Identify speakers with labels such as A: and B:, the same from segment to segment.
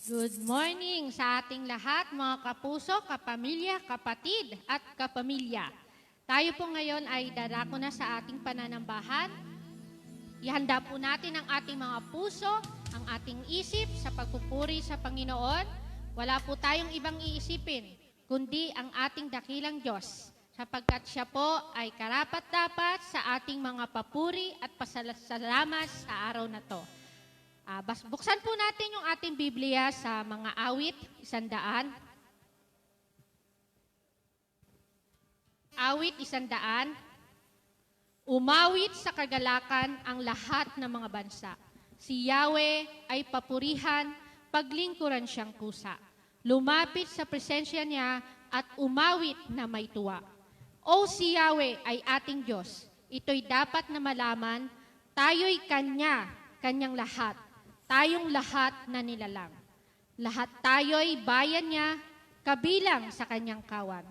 A: Good morning sa ating lahat, mga kapuso, kapamilya, kapatid at kapamilya. Tayo po ngayon ay darako na sa ating pananambahan. Ihanda po natin ang ating mga puso, ang ating isip sa pagpupuri sa Panginoon. Wala po tayong ibang iisipin, kundi ang ating dakilang Diyos, sapagkat siya po ay karapat-dapat sa ating mga papuri at pasalamat sa araw na to. Buksan po natin yung ating Biblia sa mga awit, 100. Awit 100. Umawit sa kagalakan ang lahat ng mga bansa. Si Yahweh ay papurihan, paglingkuran siyang kusa. Lumapit sa presensya niya at umawit na may tuwa. O si Yahweh ay ating Diyos. Ito'y dapat na malaman, tayo'y kanyang lahat. Tayong lahat na nilalang. Lahat tayo'y bayan niya, kabilang sa kanyang kawan.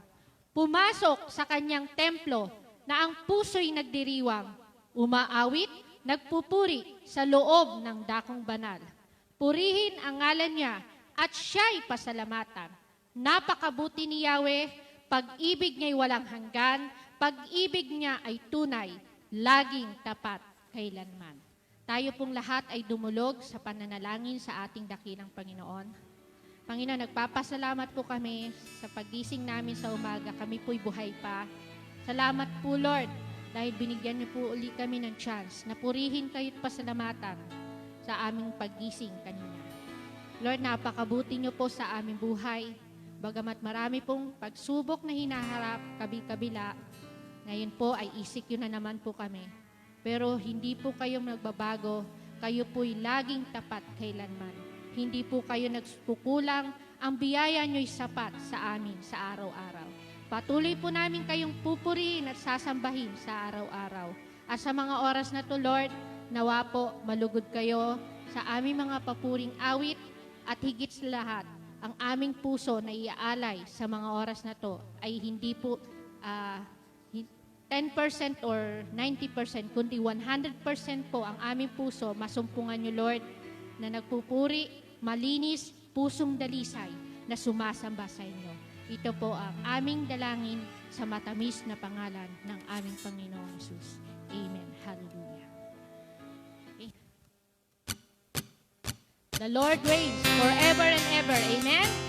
A: Pumasok sa kanyang templo na ang puso'y nagdiriwang, umaawit, nagpupuri sa loob ng dakong banal. Purihin ang ngalan niya at siya'y pasalamatan. Napakabuti ni Yahweh, pag-ibig niya'y walang hanggan, pag-ibig niya ay tunay, laging tapat kailanman. Tayo pong lahat ay dumulog sa pananalangin sa ating dakilang Panginoon. Panginoon, nagpapasalamat po kami sa paggising namin sa umaga. Kami po'y buhay pa. Salamat po, Lord, dahil binigyan niyo po uli kami ng chance na purihin kayo at pasalamatan sa aming paggising kanina. Lord, napakabuti niyo po sa aming buhay. Bagamat marami pong pagsubok na hinaharap, kabi-kabila, ngayon po ay ECQ na naman po kami. Pero hindi po kayo nagbabago, kayo po'y laging tapat kailanman. Hindi po kayo nagpukulang, ang biyaya nyo'y sapat sa amin sa araw-araw. Patuloy po namin kayong pupurihin at sasambahin sa araw-araw. At sa mga oras na to, Lord, nawa po malugod kayo sa aming mga papuring awit at higit sa lahat, ang aming puso na iaalay sa mga oras na to ay hindi po 10% or 90%, kundi 100% po ang aming puso, masumpungan niyo, Lord, na nagpupuri, malinis, pusong dalisay na sumasamba sa inyo. Ito po ang aming dalangin sa matamis na pangalan ng aming Panginoong Jesus. Amen. Hallelujah. Okay. The Lord reigns forever and ever. Amen.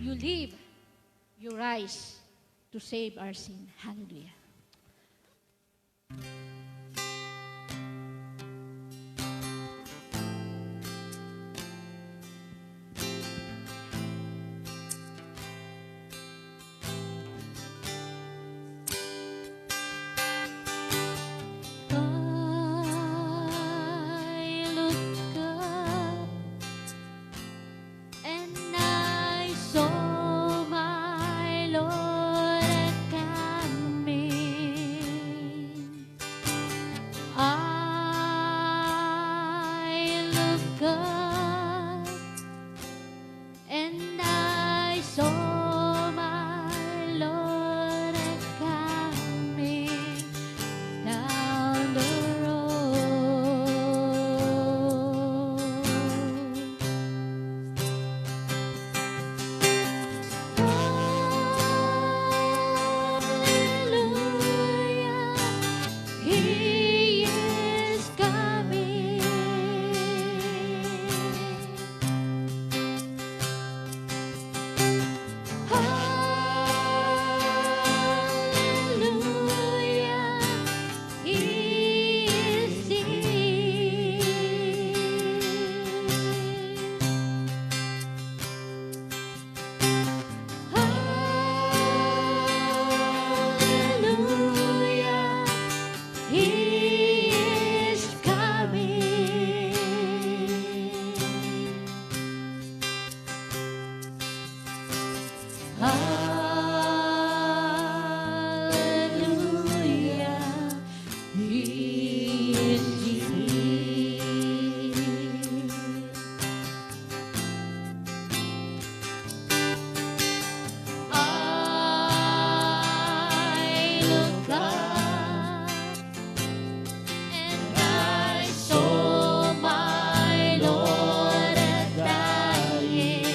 A: You live, you rise to save our sin. Hallelujah.
B: I looked up and I saw my Lord coming. I looked up and I saw my Lord coming down the Hallelujah, He is coming. Hallelujah, He is here. Hallelujah, He is coming. Hallelujah, He is here. I looked up and I saw my Lord dying.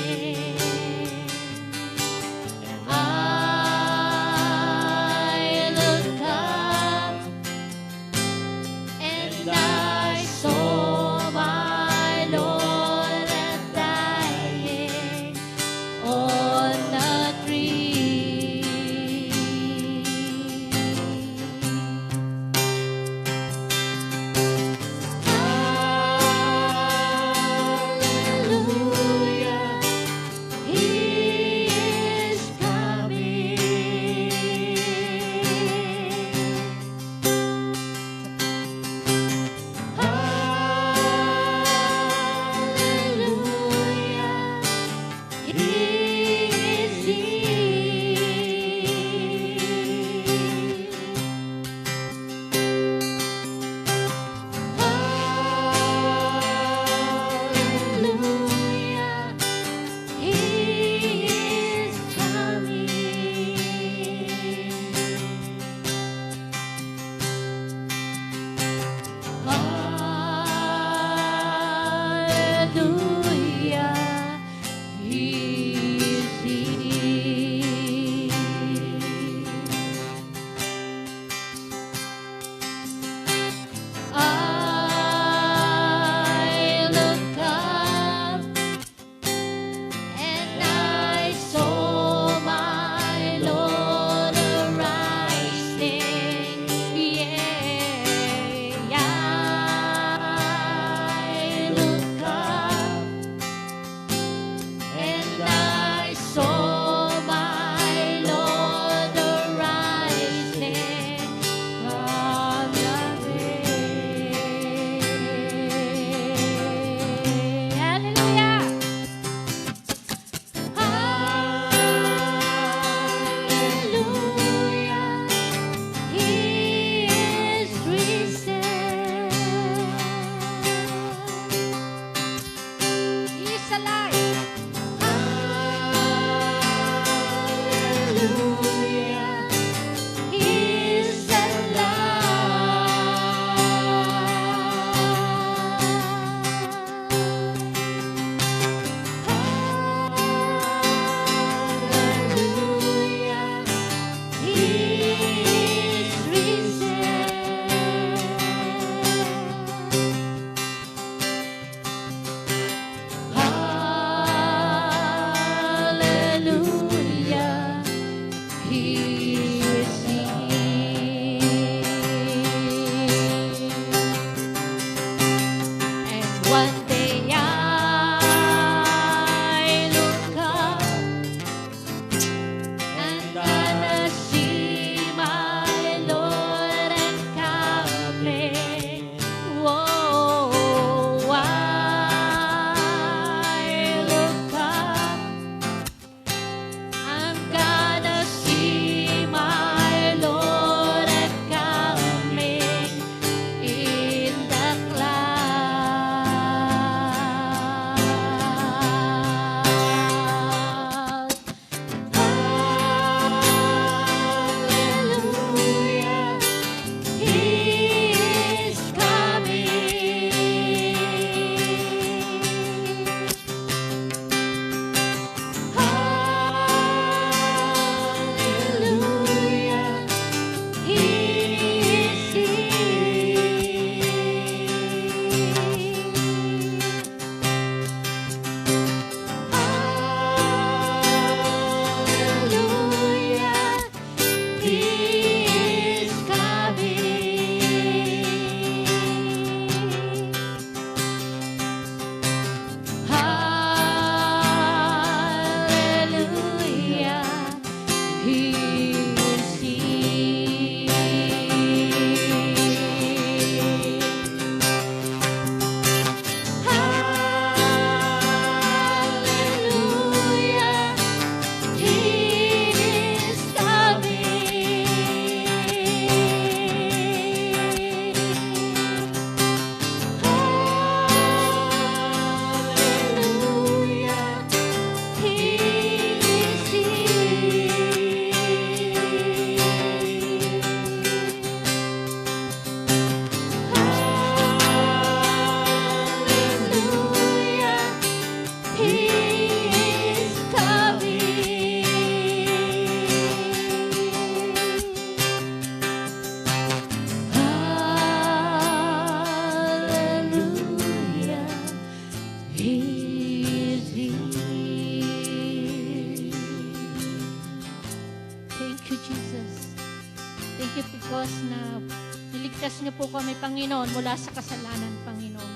A: you because na niligtas niyo po kami, Panginoon, mula sa kasalanan, Panginoon.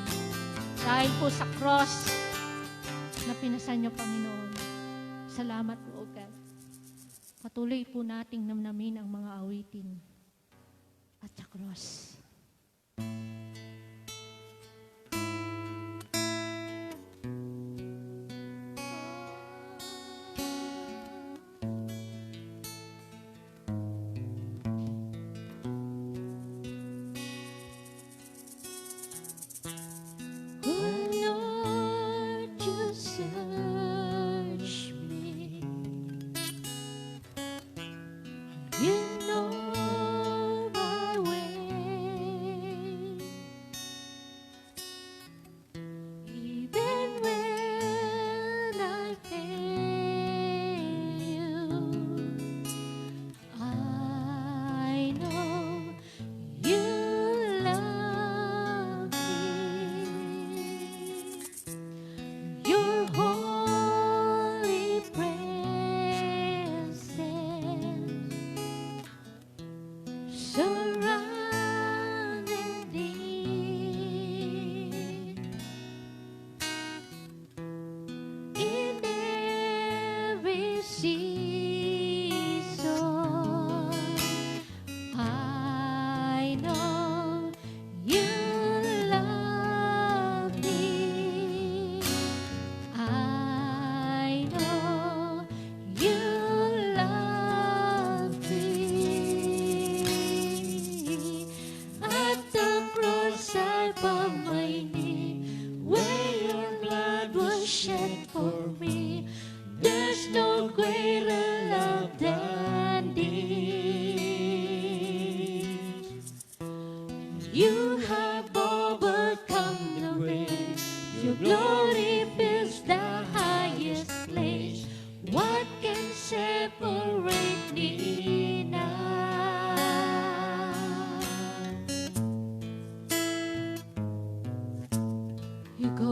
A: Dahil po sa cross na pinasan niyo, Panginoon. Salamat po, God. Patuloy po nating namnamin ang mga awitin at sa cross.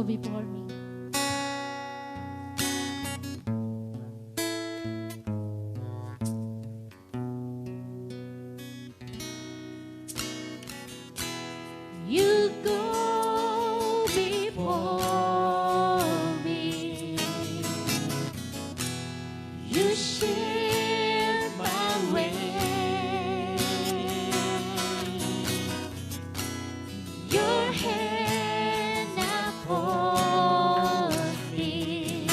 A: Before me. You go before me. You share my way. Your hand uphold me.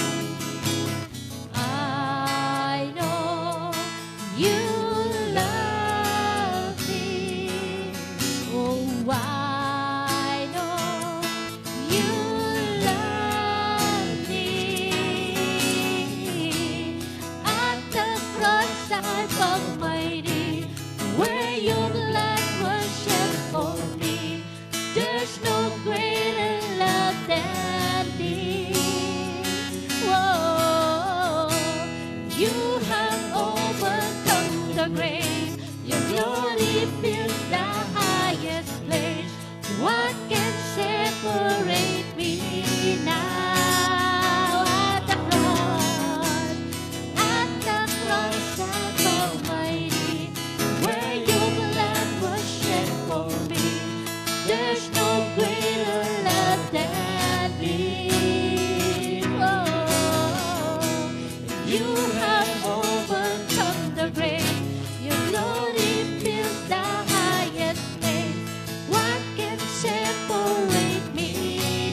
A: I know you love me. Oh, I know you love me. At the cross I found my need, where your blood was shed for me. There's no greater love than this. Whoa, you have overcome the grave. Your glory fills the highest place. What can separate me now? At the cross, I found my need, where your blood was shed for me. There's no greater love than this. Oh, you have overcome the grave. Your glory fills the highest place. What can separate me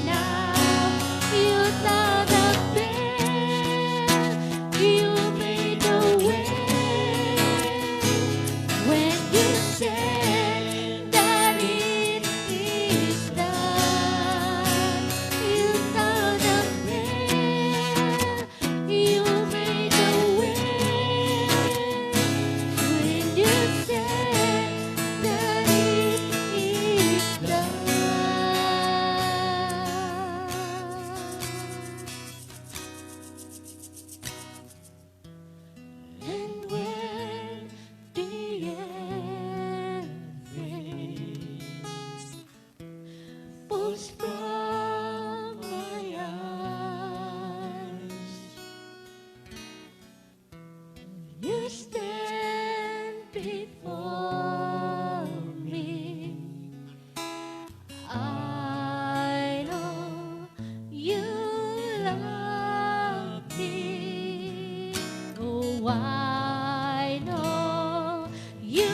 B: I know you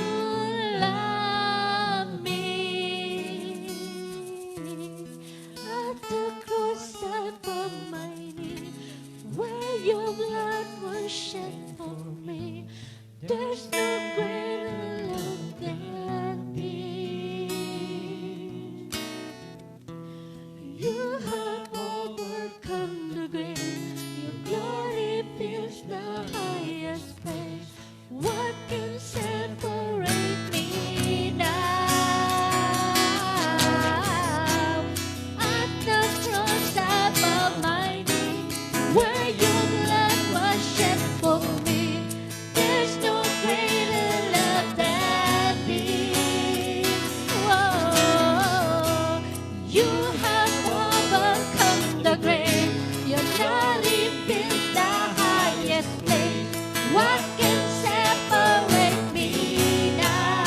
B: love me. At the cross I bow my knee, where your blood was shed for me. There's no greater love than this. You have overcome the grave. Your glory fills the highest place. What can separate me now? At the cross I bow my knee, where your blood was shed for me. There's no greater love than this. Whoa. You have overcome the grave. Your glory fills the highest place. What can separate me now?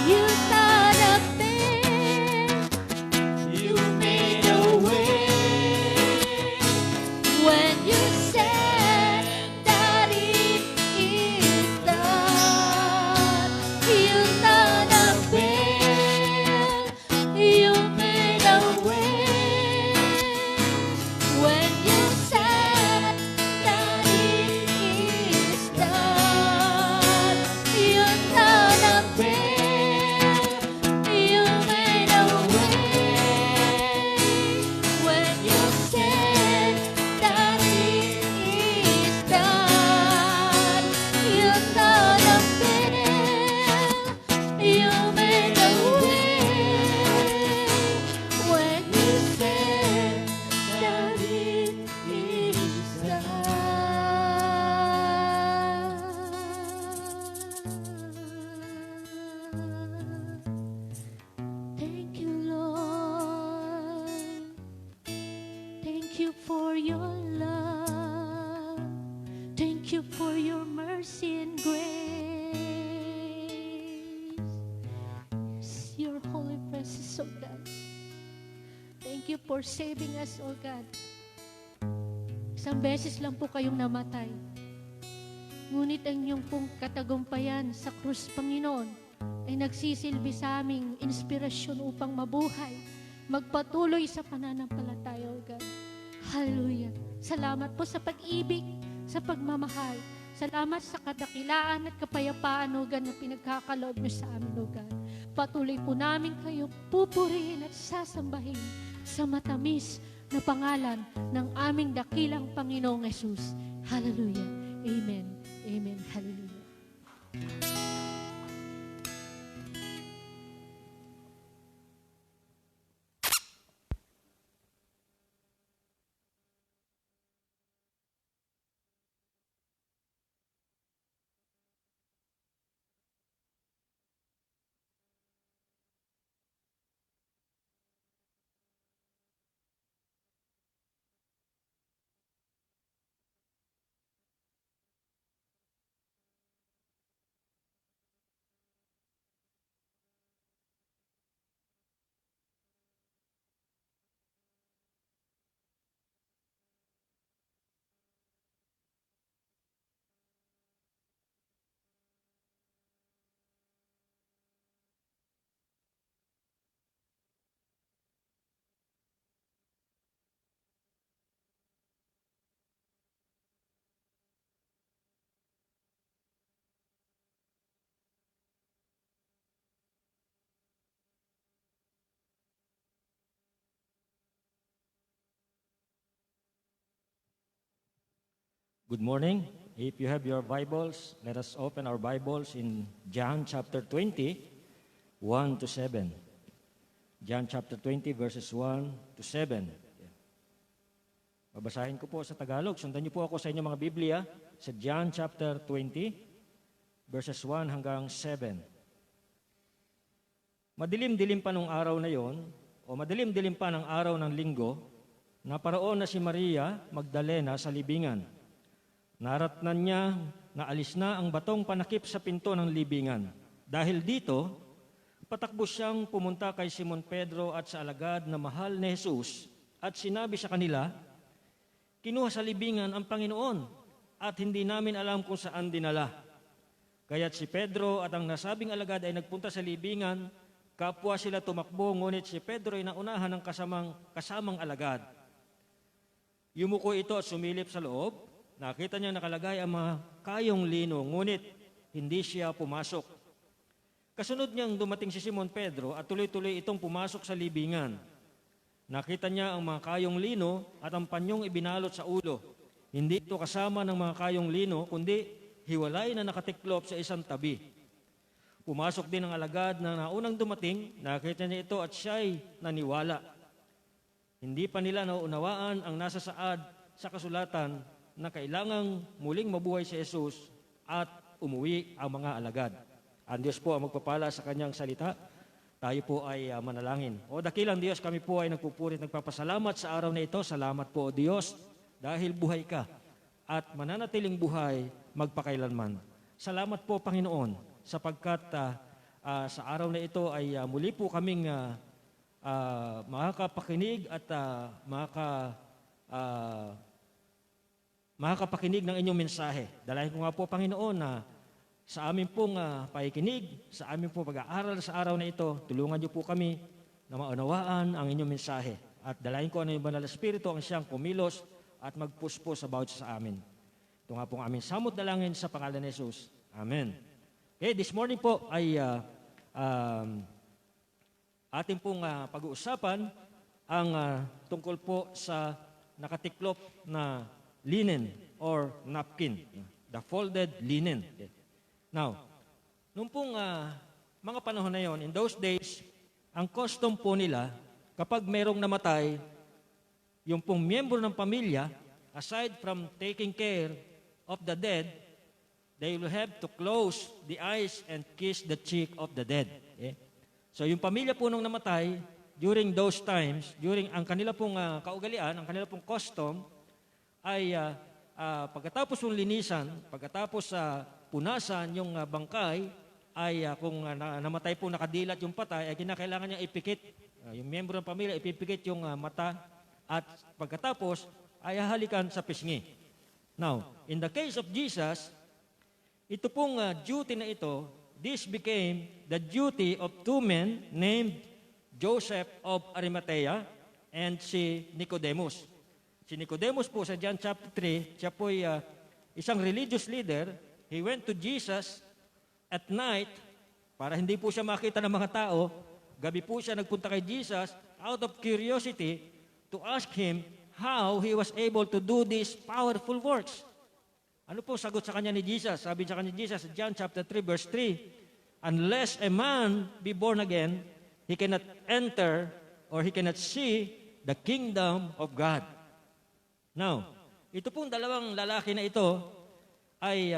B: You thought of it. You made a way when you said that it is done. You thought of it. You made a way when you said that it is done. You thought of it. You made a way when you said that it is done. You thought of it. You made a way when you said that it is done. Thank you, Lord. Thank you for your love. Thank you for your mercy and grace. Your holy presence, oh God. Thank you for saving us, oh God. Isang beses lang po kayong namatay. Ngunit ang inyong pong katagumpayan sa krus, Panginoon, ay nagsisilbi sa aming inspirasyon upang mabuhay, magpatuloy sa pananampalataya, O God. Hallelujah. Salamat po sa pag-ibig, sa pagmamahal. Salamat sa kadakilaan at kapayapaan, O God, na pinagkakaloob niyo sa amin, O God. Patuloy po namin kayo pupurihin at sasambahin sa matamis na pangalan ng aming dakilang Panginoong Yesus. Hallelujah. Amen. Amen. Hallelujah.
C: Good morning. If you have your Bibles, let us open our Bibles in John chapter 20, 1 to 7. John chapter 20, verses 1 to 7. Babasahin ko po sa Tagalog. Sundan niyo po ako sa inyong mga Biblia sa John chapter 20, verses 1 hanggang 7. Madilim-dilim pa nung araw na yon, o madilim-dilim pa ng araw ng linggo, naparoon na si Maria Magdalena sa libingan. Naratnan niya na alis na ang batong panakip sa pinto ng libingan. Dahil dito, patakbo siyang pumunta kay Simon Pedro at sa alagad na mahal ni Jesus at sinabi sa kanila, "Kinuha sa libingan ang Panginoon at hindi namin alam kung saan dinala. Kaya't si Pedro at ang nasabing alagad ay nagpunta sa libingan, kapwa sila tumakbo, ngunit si Pedro ay naunahan ng kasamang alagad. Yumuko ito at sumilip sa loob. Nakita niya nakalagay ang mga kayong lino, ngunit hindi siya pumasok. Kasunod niyang dumating si Simon Pedro at tuloy-tuloy itong pumasok sa libingan. Nakita niya ang mga kayong lino at ang panyong ibinalot sa ulo. Hindi ito kasama ng mga kayong lino, kundi hiwalay na nakatiklop sa isang tabi. Pumasok din ang alagad na naunang dumating, nakita niya ito at siya'y naniwala. Hindi pa nila nauunawaan ang nasa saad sa kasulatan na kailangang muling mabuhay si Jesus at umuwi ang mga alagad. Ang Diyos po ang magpapala sa kanyang salita. Tayo po ay manalangin. O dakilang Diyos, kami po ay nagpupurit, nagpapasalamat sa araw na ito. Salamat po, O Diyos, dahil buhay ka at mananatiling buhay magpakailanman. Salamat po, Panginoon, sapagkat sa araw na ito ay muli po kaming makakapakinig at makakapakinig ng inyong mensahe. Dalayan ko nga po, Panginoon, na sa amin pong paikinig, sa amin pong pag-aaral sa araw na ito, tulungan niyo po kami na maunawaan ang inyong mensahe. At dalayan ko ang Banal na Espiritu ang siyang kumilos at magpuspo sa bawat sa amin. Ito nga pong aming samot dalangin sa pangalan ni Jesus. Amen. Okay, this morning po ay ating pong pag-uusapan ang tungkol po sa nakatiklop na linen or napkin, the folded linen. Okay. Now, nung pong mga panahon na yon, in those days, ang custom po nila, kapag merong namatay, yung pong miyembro ng pamilya, aside from taking care of the dead, they will have to close the eyes and kiss the cheek of the dead. Okay? So yung pamilya po nung namatay, during those times, during ang kanila pong kaugalian, ang kanila pong custom, ay pagkatapos ng linisan, pagkatapos punasan yung bangkay, ay kung namatay po nakadilat yung patay, ay kinakailangan niya ipikit. Yung miyembro ng pamilya, ipipikit yung mata at pagkatapos ay hahalikan sa pisngi. Now, in the case of Jesus, ito pong duty na ito, this became the duty of two men named Joseph of Arimathea and si Nicodemus. Si Nicodemus po sa John chapter 3, siya po ay isang religious leader. He went to Jesus at night para hindi po siya makita ng mga tao. Gabi po siya nagpunta kay Jesus out of curiosity to ask him how he was able to do these powerful works. Ano po sagot sa kanya ni Jesus? Sabi sa kanya ni Jesus sa John chapter 3 verse 3, unless a man be born again, he cannot enter or he cannot see the kingdom of God. Now, ito pong dalawang lalaki na ito ay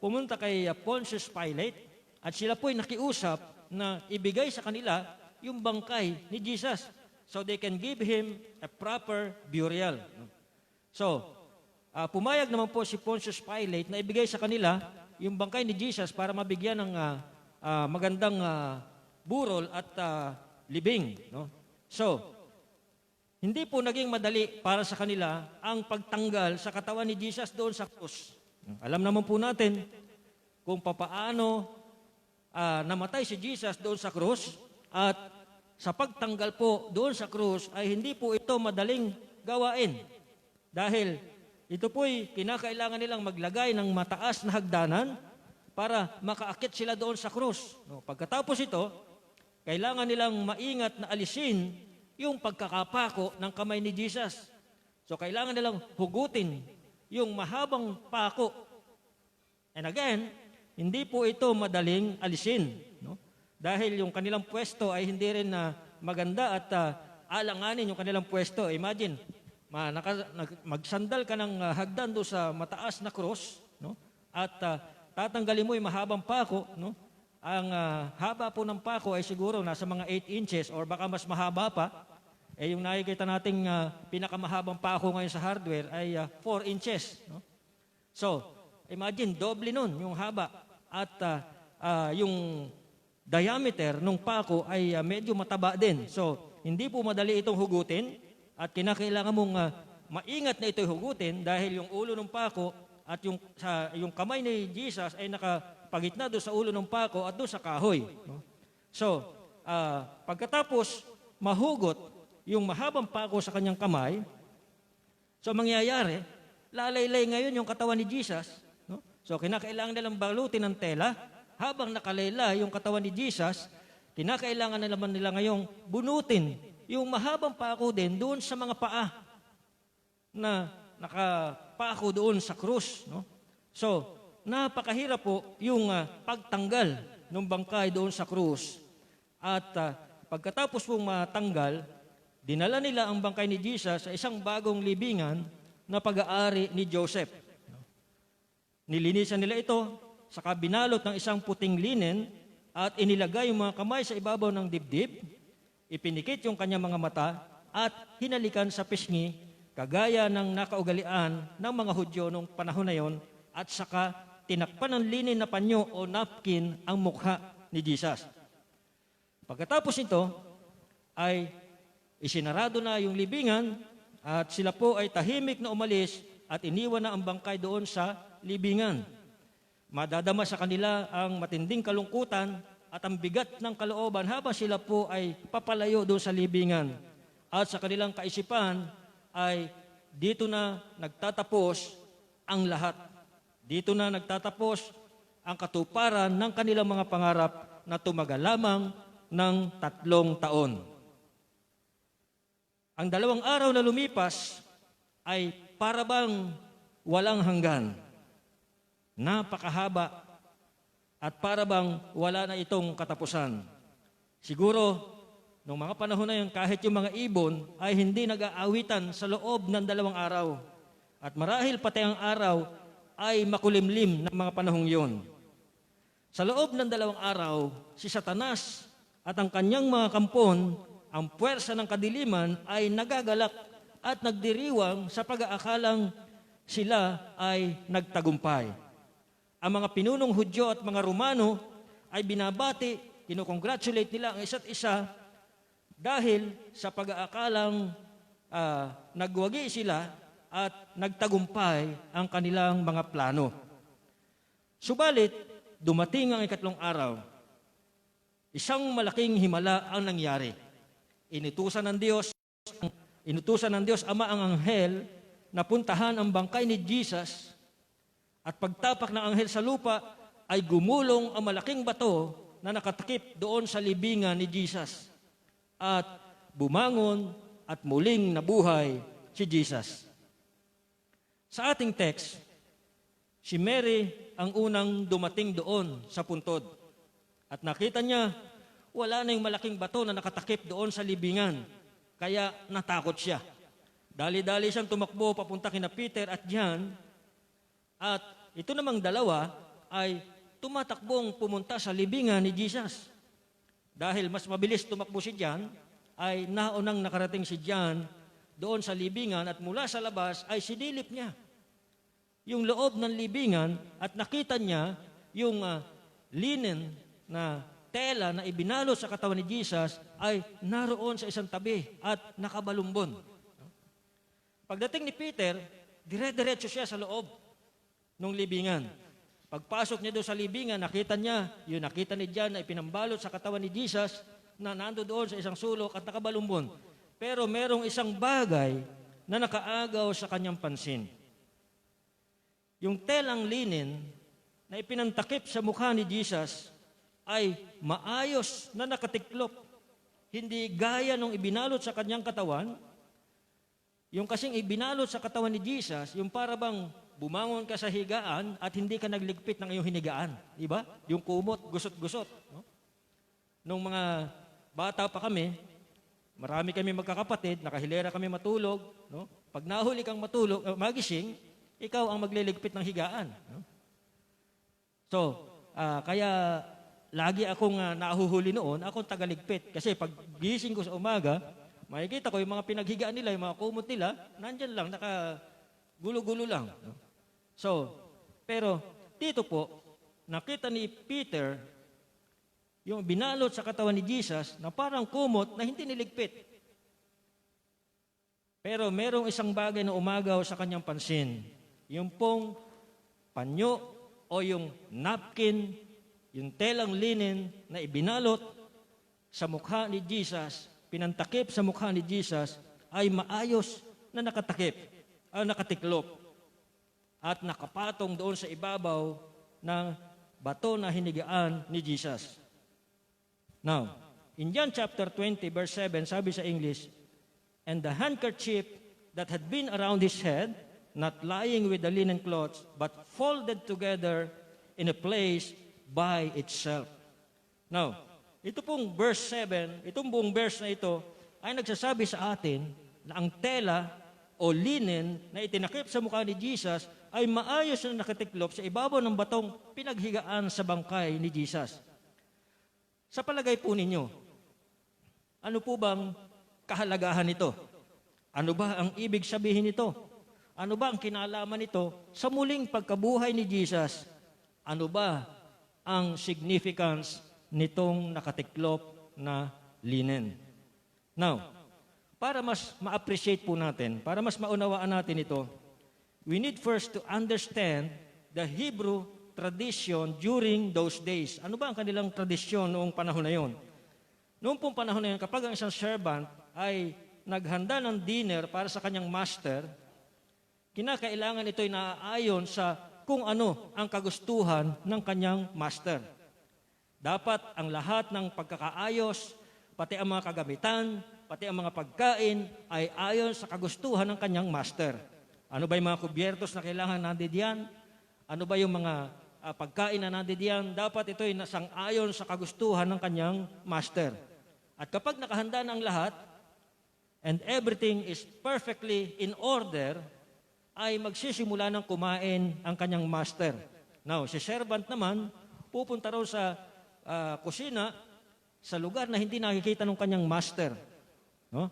C: pumunta kay Pontius Pilate at sila po ay nakiusap na ibigay sa kanila yung bangkay ni Jesus so they can give him a proper burial. So, pumayag naman po si Pontius Pilate na ibigay sa kanila yung bangkay ni Jesus para mabigyan ng magandang burol at libing. No? So, hindi po naging madali para sa kanila ang pagtanggal sa katawan ni Jesus doon sa krus. Alam naman po natin kung papaano namatay si Jesus doon sa krus at sa pagtanggal po doon sa krus ay hindi po ito madaling gawain. Dahil ito po'y kinakailangan nilang maglagay ng mataas na hagdanan para makaakit sila doon sa krus. Pagkatapos ito, kailangan nilang maingat na alisin yung pagkakapako ng kamay ni Jesus. So kailangan nilang hugutin yung mahabang pako. And again, hindi po ito madaling alisin. No? Dahil yung kanilang pwesto ay hindi rin maganda at alanganin yung kanilang pwesto. Imagine, magsandal ka ng hagdan doon sa mataas na cross, no? At tatanggalin mo yung mahabang pako. No? Ang haba po ng pako ay siguro nasa mga 8 inches or baka mas mahaba pa. Yung nakikita nating pinakamahabang pako ngayon sa hardware ay 4 inches. No? So, imagine, doble nun yung haba. At yung diameter ng pako ay medyo mataba din. So, hindi po madali itong hugutin at kinakailangan mong maingat na ito'y hugutin dahil yung ulo ng pako at yung kamay ni Jesus ay nakapagitna doon sa ulo ng pako at doon sa kahoy. No? So, pagkatapos mahugot yung mahabang pako sa kanyang kamay, so mangyayari, lalaylay ngayon yung katawan ni Jesus. No? So, kinakailangan nilang balutin ng tela. Habang nakalayla yung katawan ni Jesus, kinakailangan na naman nila ngayong bunutin yung mahabang pako din doon sa mga paa na nakapako doon sa krus. No? So, napakahirap po yung pagtanggal ng bangkay doon sa krus. At pagkatapos pong matanggal, dinala nila ang bangkay ni Jesus sa isang bagong libingan na pag-aari ni Joseph. Nilinisan nila ito, saka binalot ng isang puting linen at inilagay yung mga kamay sa ibabaw ng dibdib, ipinikit yung kanyang mga mata at hinalikan sa pisngi kagaya ng nakaugalian ng mga Hudyo noong panahon na yon, at saka tinakpan ng linen na panyo o napkin ang mukha ni Jesus. Pagkatapos nito ay isinarado na yung libingan at sila po ay tahimik na umalis at iniwan na ang bangkay doon sa libingan. Madadama sa kanila ang matinding kalungkutan at ang bigat ng kalooban habang sila po ay papalayo doon sa libingan. At sa kanilang kaisipan ay dito na nagtatapos ang lahat. Dito na nagtatapos ang katuparan ng kanilang mga pangarap na tumagal lamang ng 3 taon. Ang 2 araw na lumipas ay parabang walang hanggan. Napakahaba at parabang wala na itong katapusan. Siguro, noong mga panahon na yun, kahit yung mga ibon ay hindi nag-aawitan sa loob ng 2 araw. At marahil pati ang araw ay makulimlim ng mga panahong yun. Sa loob ng 2 araw, si Satanas at ang kanyang mga kampon, ang puwersa ng kadiliman ay nagagalak at nagdiriwang sa pag-aakalang sila ay nagtagumpay. Ang mga pinunong Hudyo at mga Romano ay binabati, kinukongratulate nila ang isa't isa dahil sa pag-aakalang nagwagi sila at nagtagumpay ang kanilang mga plano. Subalit, dumating ang 3 araw. Isang malaking himala ang nangyari. Inutusan ng Diyos Ama ang anghel na puntahan ang bangkay ni Jesus, at pagtapak ng anghel sa lupa ay gumulong ang malaking bato na nakatakip doon sa libingan ni Jesus. At bumangon at muling nabuhay si Jesus. Sa ating text, si Mary ang unang dumating doon sa puntod. At nakita niya, wala na yung malaking bato na nakatakip doon sa libingan. Kaya natakot siya. Dali-dali siyang tumakbo papunta kina Peter at John. At ito namang dalawa ay tumatakbong pumunta sa libingan ni Jesus. Dahil mas mabilis tumakbo si John, ay naunang nakarating si John doon sa libingan at mula sa labas ay sinilip niya yung loob ng libingan at nakita niya yung linen na tela na ibinalot sa katawan ni Jesus ay naroon sa isang tabi at nakabalumbon. Pagdating ni Peter, dire-diretso siya sa loob ng libingan. Pagpasok niya doon sa libingan, nakita niya, yung nakita ni John na ipinambalot sa katawan ni Jesus na nando doon sa isang sulok at nakabalumbon. Pero merong isang bagay na nakaagaw sa kanyang pansin. Yung telang linen na ipinantakip sa mukha ni Jesus ay maayos na nakatiklop. Hindi gaya nung ibinalot sa kanyang katawan. Yung kasing ibinalot sa katawan ni Jesus, yung para bang bumangon ka sa higaan at hindi ka nagligpit ng iyong hinigaan. Diba? Yung kumot, gusot-gusot. No? Nung mga bata pa kami, marami kami magkakapatid, nakahilera kami matulog. No? Pag nahuli kang matulog, magising, ikaw ang magliligpit ng higaan. No? So, kaya lagi akong nahuhuli noon, akong tagaligpit. Kasi pag gising ko sa umaga, makikita ko yung mga pinaghigaan nila, yung mga kumot nila, nandyan lang, nakagulo-gulo lang. No? So, pero dito po, nakita ni Peter yung binalot sa katawan ni Jesus na parang kumot na hindi niligpit. Pero merong isang bagay na umagaw sa kanyang pansin. Yung pong panyo o yung napkin, yung telang linen na ibinalot sa mukha ni Jesus, pinantakip sa mukha ni Jesus, ay maayos na nakatiklop at nakapatong doon sa ibabaw ng bato na hinigaan ni Jesus. Now, in John chapter 20, verse 7, sabi sa English, "And the handkerchief that had been around his head, not lying with the linen cloths, but folded together in a place by itself." Now, ito pong verse 7, itong buong verse na ito, ay nagsasabi sa atin na ang tela o linen na itinakip sa mukha ni Jesus ay maayos na nakatiklop sa ibabaw ng batong pinaghigaan sa bangkay ni Jesus. Sa palagay po ninyo, ano po bang kahalagahan nito? Ano ba ang ibig sabihin nito? Ano ba ang kinalaman nito sa muling pagkabuhay ni Jesus? Ano ba ang significance nitong nakatiklop na linen? Now, para mas ma-appreciate po natin, para mas maunawaan natin ito, we need first to understand the Hebrew tradition during those days. Ano ba ang kanilang tradisyon noong panahon na yon? Noong pong panahon na yon, kapag ang isang servant ay naghanda ng dinner para sa kanyang master, kinakailangan ito'y naaayon sa kung ano ang kagustuhan ng kanyang master. Dapat ang lahat ng pagkakaayos, pati ang mga kagamitan, pati ang mga pagkain ay ayon sa kagustuhan ng kanyang master. Ano ba yung mga kubyertos na kailangan nandiyan? Ano ba yung mga pagkain na nandiyan? Dapat ito'y nasang-ayon sa kagustuhan ng kanyang master. At kapag nakahanda na ang lahat, and everything is perfectly in order, ay magsisimula ng kumain ang kanyang master. Now, si servant naman, pupunta raw sa kusina, sa lugar na hindi nakikita ng kanyang master. No?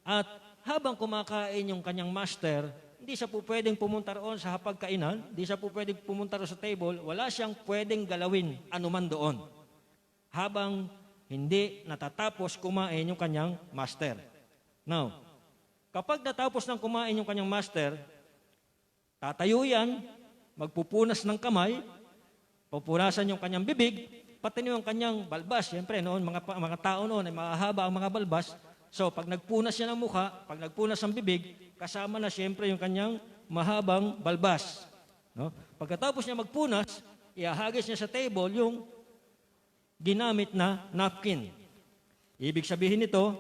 C: At habang kumakain yung kanyang master, hindi siya po pwedeng pumunta roon sa hapagkainan, hindi siya po pwedeng pumunta roon sa table, wala siyang pwedeng galawin anuman doon. Habang hindi natatapos kumain yung kanyang master. Now, kapag natapos ng kumain yung kanyang master, tatayo yan, magpupunas ng kamay, pupunasan yung kanyang bibig, pati yung kanyang balbas. Siyempre, noon, mga tao noon ay mahaba ang mga balbas. So, pag nagpunas siya ng mukha, pag nagpunas ng bibig, kasama na siyempre yung kanyang mahabang balbas. No? Pagkatapos niya magpunas, iahagis niya sa table yung ginamit na napkin. Ibig sabihin nito,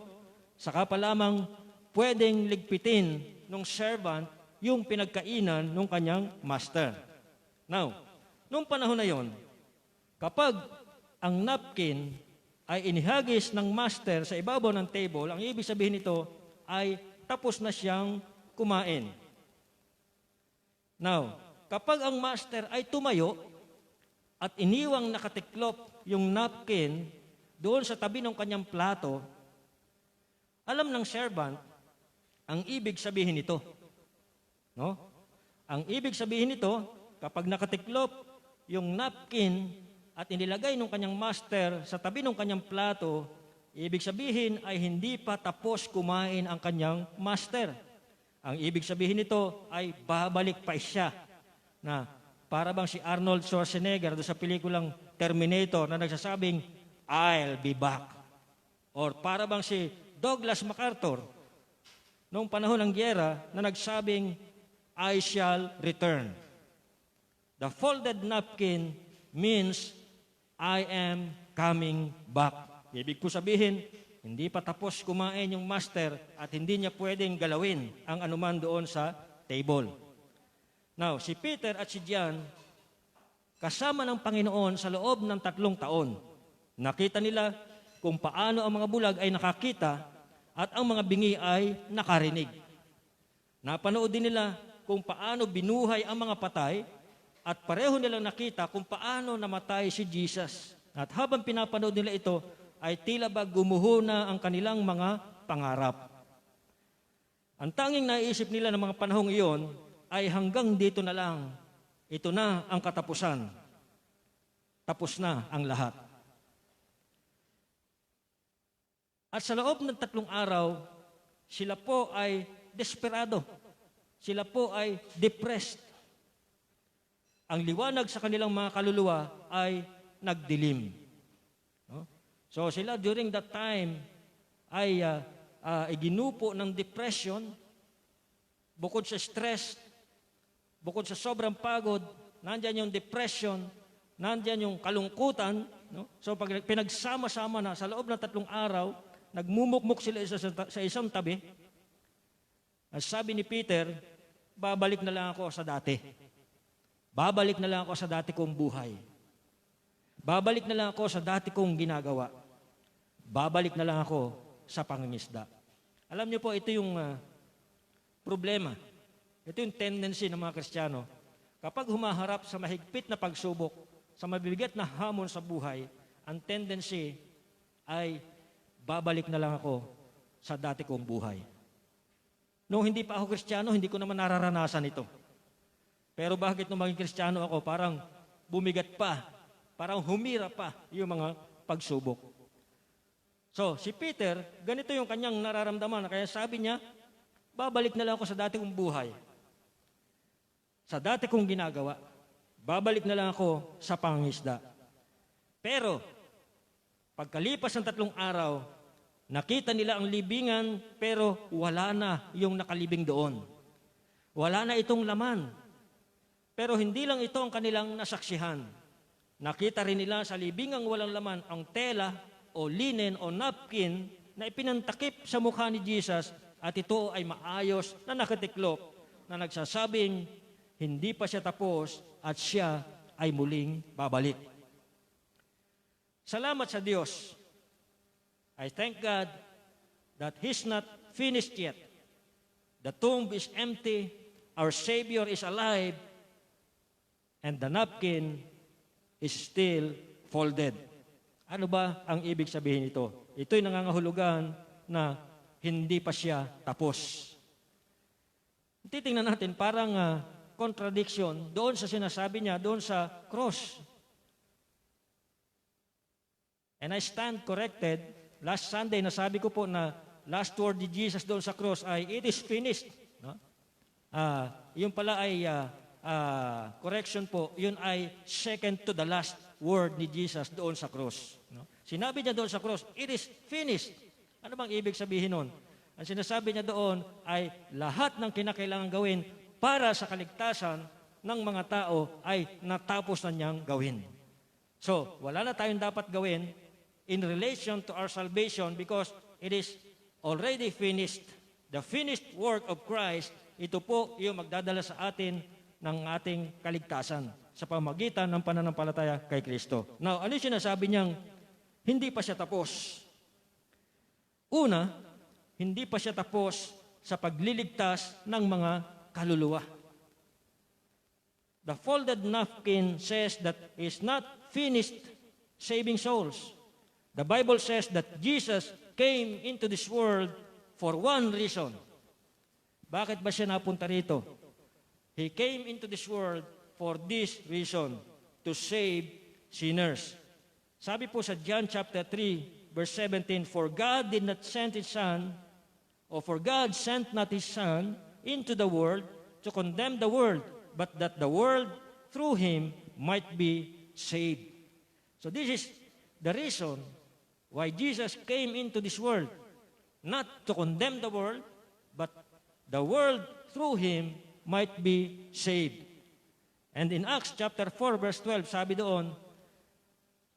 C: saka pa lamang pwedeng ligpitin ng servant yung pinagkainan ng kanyang master. Now, nung panahon na yon, kapag ang napkin ay inihagis ng master sa ibabaw ng table, ang ibig sabihin nito ay tapos na siyang kumain. Now, kapag ang master ay tumayo at iniwang nakatiklop yung napkin doon sa tabi ng kanyang plato, alam ng servant ang ibig sabihin nito. No? Ang ibig sabihin nito, kapag nakatiklop yung napkin at inilagay ng kanyang master sa tabi ng kanyang plato, ibig sabihin ay hindi pa tapos kumain ang kanyang master. Ang ibig sabihin nito ay babalik pa siya. Na para bang si Arnold Schwarzenegger doon sa pelikulang Terminator na nagsasabing, "I'll be back." Or para bang si Douglas MacArthur noong panahon ng giyera na nagsabing, "I shall return." The folded napkin means I am coming back. Ibig ko sabihin, hindi pa tapos kumain yung master at hindi niya pwedeng galawin ang anuman doon sa table. Now, si Peter at si John, kasama ng Panginoon sa loob ng 3 taon. Nakita nila kung paano ang mga bulag ay nakakita at ang mga bingi ay nakarinig. Napanood din nila kung paano binuhay ang mga patay at pareho nilang nakita kung paano namatay si Jesus. At habang pinapanood nila ito, ay tila ba gumuho na ang kanilang mga pangarap. Ang tanging naisip nila ng mga panahong iyon ay hanggang dito na lang. Ito na ang katapusan. Tapos na ang lahat. At sa loob ng 3 araw, sila po ay desperado. Sila po ay depressed. ang liwanag sa kanilang mga kaluluwa ay nagdilim. No? So sila during that time ay ginupo ng depression, bukod sa stress, bukod sa sobrang pagod, nandyan yung depression, nandyan yung kalungkutan. No? So pag pinagsama-sama na sa loob ng 3 araw, nagmumukmuk sila sa isang tabi. Ang sabi ni Peter, babalik na lang ako sa dati. Babalik na lang ako sa dati kong buhay. Babalik na lang ako sa dati kong ginagawa. Babalik na lang ako sa pangingisda. Alam niyo po, ito yung problema. Ito yung tendency ng mga Kristiyano. Kapag humaharap sa mahigpit na pagsubok, sa mabibigat na hamon sa buhay, ang tendency ay babalik na lang ako sa dati kong buhay. Nung hindi pa ako Kristiyano, hindi ko naman nararanasan ito. Pero bakit nung maging Kristiyano ako, parang bumigat pa, parang humira pa yung mga pagsubok. So, si Peter, ganito yung kanyang nararamdaman. Kaya sabi niya, babalik na lang ako sa dati kong buhay. Sa dati kong ginagawa. Babalik na lang ako sa pangingisda. Pero, pagkalipas ng 3 araw, nakita nila ang libingan, pero wala na yung nakalibing doon. Wala na itong laman. Pero hindi lang ito ang kanilang nasaksihan. Nakita rin nila sa libingang walang laman ang tela o linen o napkin na ipinantakip sa mukha ni Jesus, at ito ay maayos na nakatiklop na nagsasabing hindi pa siya tapos at siya ay muling babalik. Salamat sa Diyos. I thank God that He's not finished yet. The tomb is empty, our Savior is alive, and the napkin is still folded. Ano ba ang ibig sabihin nito? Ito'y nangangahulugan na hindi pa siya tapos. Titingnan natin parang contradiction doon sa sinasabi niya, doon sa cross. And I stand corrected. Last Sunday, nasabi ko po na last word ni Jesus doon sa cross ay, it is finished. No? Yun pala ay correction po, yun ay second to the last word ni Jesus doon sa cross. No? Sinabi niya doon sa cross, it is finished. Ano bang ibig sabihin nun? Ang sinasabi niya doon ay lahat ng kinakailangan gawin para sa kaligtasan ng mga tao ay natapos na niyang gawin. So, wala na tayong dapat gawin in relation to our salvation because it is already finished. The finished work of Christ, ito po yung magdadala sa atin ng ating kaligtasan sa pamagitan ng pananampalataya kay Kristo. Now, ano yung sinasabi niyang hindi pa siya tapos? Una, hindi pa siya tapos sa pagliligtas ng mga kaluluwa. The folded napkin says that is not finished saving souls. The Bible says that Jesus came into this world for one reason. Bakit ba siya napunta rito? He came into this world for this reason, to save sinners. Sabi po sa John chapter 3, verse 17, For God did not send His Son, or for God sent not His Son into the world to condemn the world, but that the world through Him might be saved. So this is the reason why Jesus came into this world, not to condemn the world, but the world through Him might be saved. And in Acts chapter 4, verse 12, sabi doon,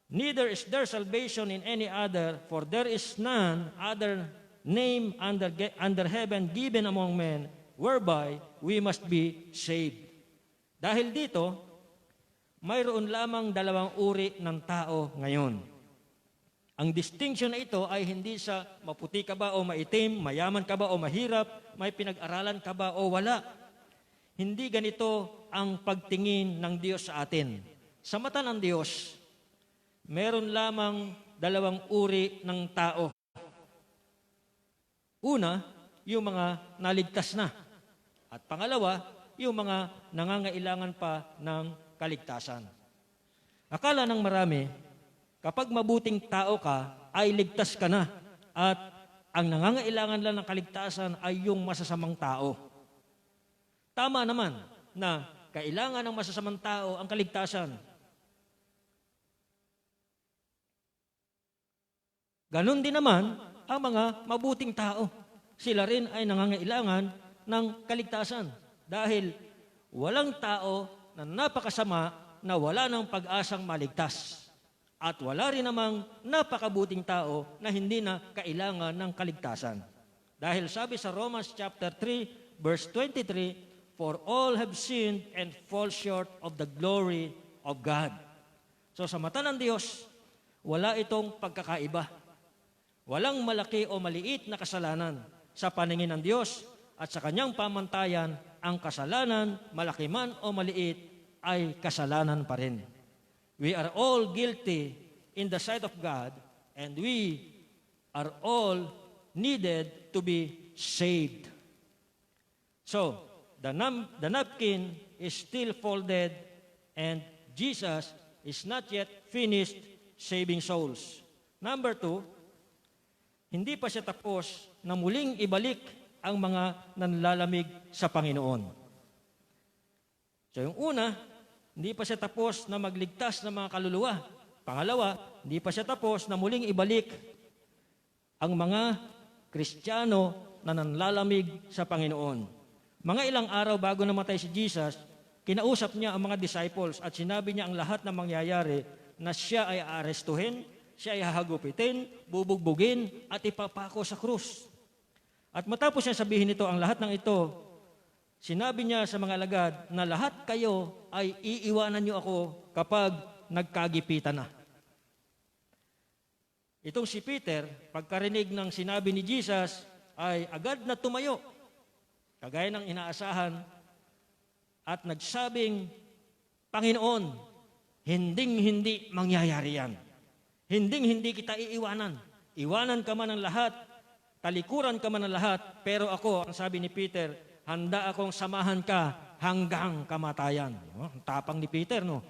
C: Neither is there salvation in any other, for there is none other name under heaven given among men, whereby we must be saved. Dahil dito, mayroon lamang 2 uri ng tao ngayon. Ang distinction na ito ay hindi sa maputi ka ba o maitim, mayaman ka ba o mahirap, may pinag-aralan ka ba o wala. Hindi ganito ang pagtingin ng Diyos sa atin. Sa mata ng Diyos, meron lamang 2 uri ng tao. Una, yung mga naligtas na. At pangalawa, yung mga nangangailangan pa ng kaligtasan. Akala ng marami, kapag mabuting tao ka, ay ligtas ka na. At ang nangangailangan lang ng kaligtasan ay yung masasamang tao. Tama naman na kailangan ng masasamang tao ang kaligtasan. Ganon din naman ang mga mabuting tao. Sila rin ay nangangailangan ng kaligtasan dahil walang tao na napakasama na wala ng pag-asang maligtas. At wala rin namang napakabuting tao na hindi na kailangan ng kaligtasan. Dahil sabi sa Romans chapter 3, verse 23, "For all have sinned and fall short of the glory of God." So sa mata ng Diyos, wala itong pagkakaiba. Walang malaki o maliit na kasalanan. Sa paningin ng Diyos at sa kanyang pamantayan, ang kasalanan, malaki man o maliit, ay kasalanan pa rin. We are all guilty in the sight of God, and we are all needed to be saved. So, the napkin is still folded, and Jesus is not yet finished saving souls. Number 2, hindi pa siya tapos na muling ibalik ang mga nanlalamig sa Panginoon. So yung una, hindi pa siya tapos na magligtas ng mga kaluluwa. Pangalawa, hindi pa siya tapos na muling ibalik ang mga Kristiyano na nanlalamig sa Panginoon. Mga ilang araw bago namatay si Jesus, kinausap niya ang mga disciples at sinabi niya ang lahat ng mangyayari na siya ay aarestuhin, siya ay hahagupitin, bubugbugin, at ipapako sa krus. At matapos niya sabihin ito, ang lahat ng ito, sinabi niya sa mga alagad na lahat kayo ay iiwanan niyo ako kapag nagkagipitan na. Itong si Peter, pagkarinig ng sinabi ni Jesus, ay agad na tumayo, kagaya ng inaasahan, at nagsabing, "Panginoon, hinding-hindi mangyayari yan. Hinding-hindi kita iiwanan. Iwanan ka man ng lahat, talikuran ka man ng lahat, pero ako," ang sabi ni Peter, "handa akong samahan ka hanggang kamatayan." Oh, ang tapang ni Peter, no?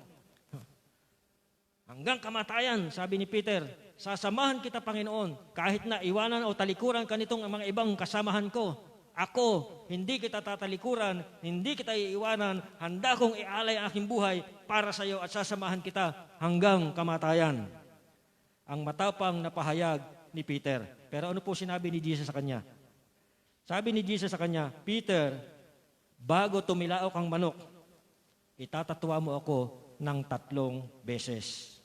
C: Hanggang kamatayan, sabi ni Peter, "Sasamahan kita, Panginoon, kahit na iwanan o talikuran ka nitong mga ibang kasamahan ko. Ako, hindi kita tatalikuran, hindi kita iiwanan, handa kong ialay ang aking buhay para sa iyo at sasamahan kita hanggang kamatayan." Ang matapang na pahayag ni Peter. Pero ano po sinabi ni Jesus sa kanya? Sabi ni Jesus sa kanya, "Peter, bago tumilaok ang manok, itatatwa mo ako ng 3 beses."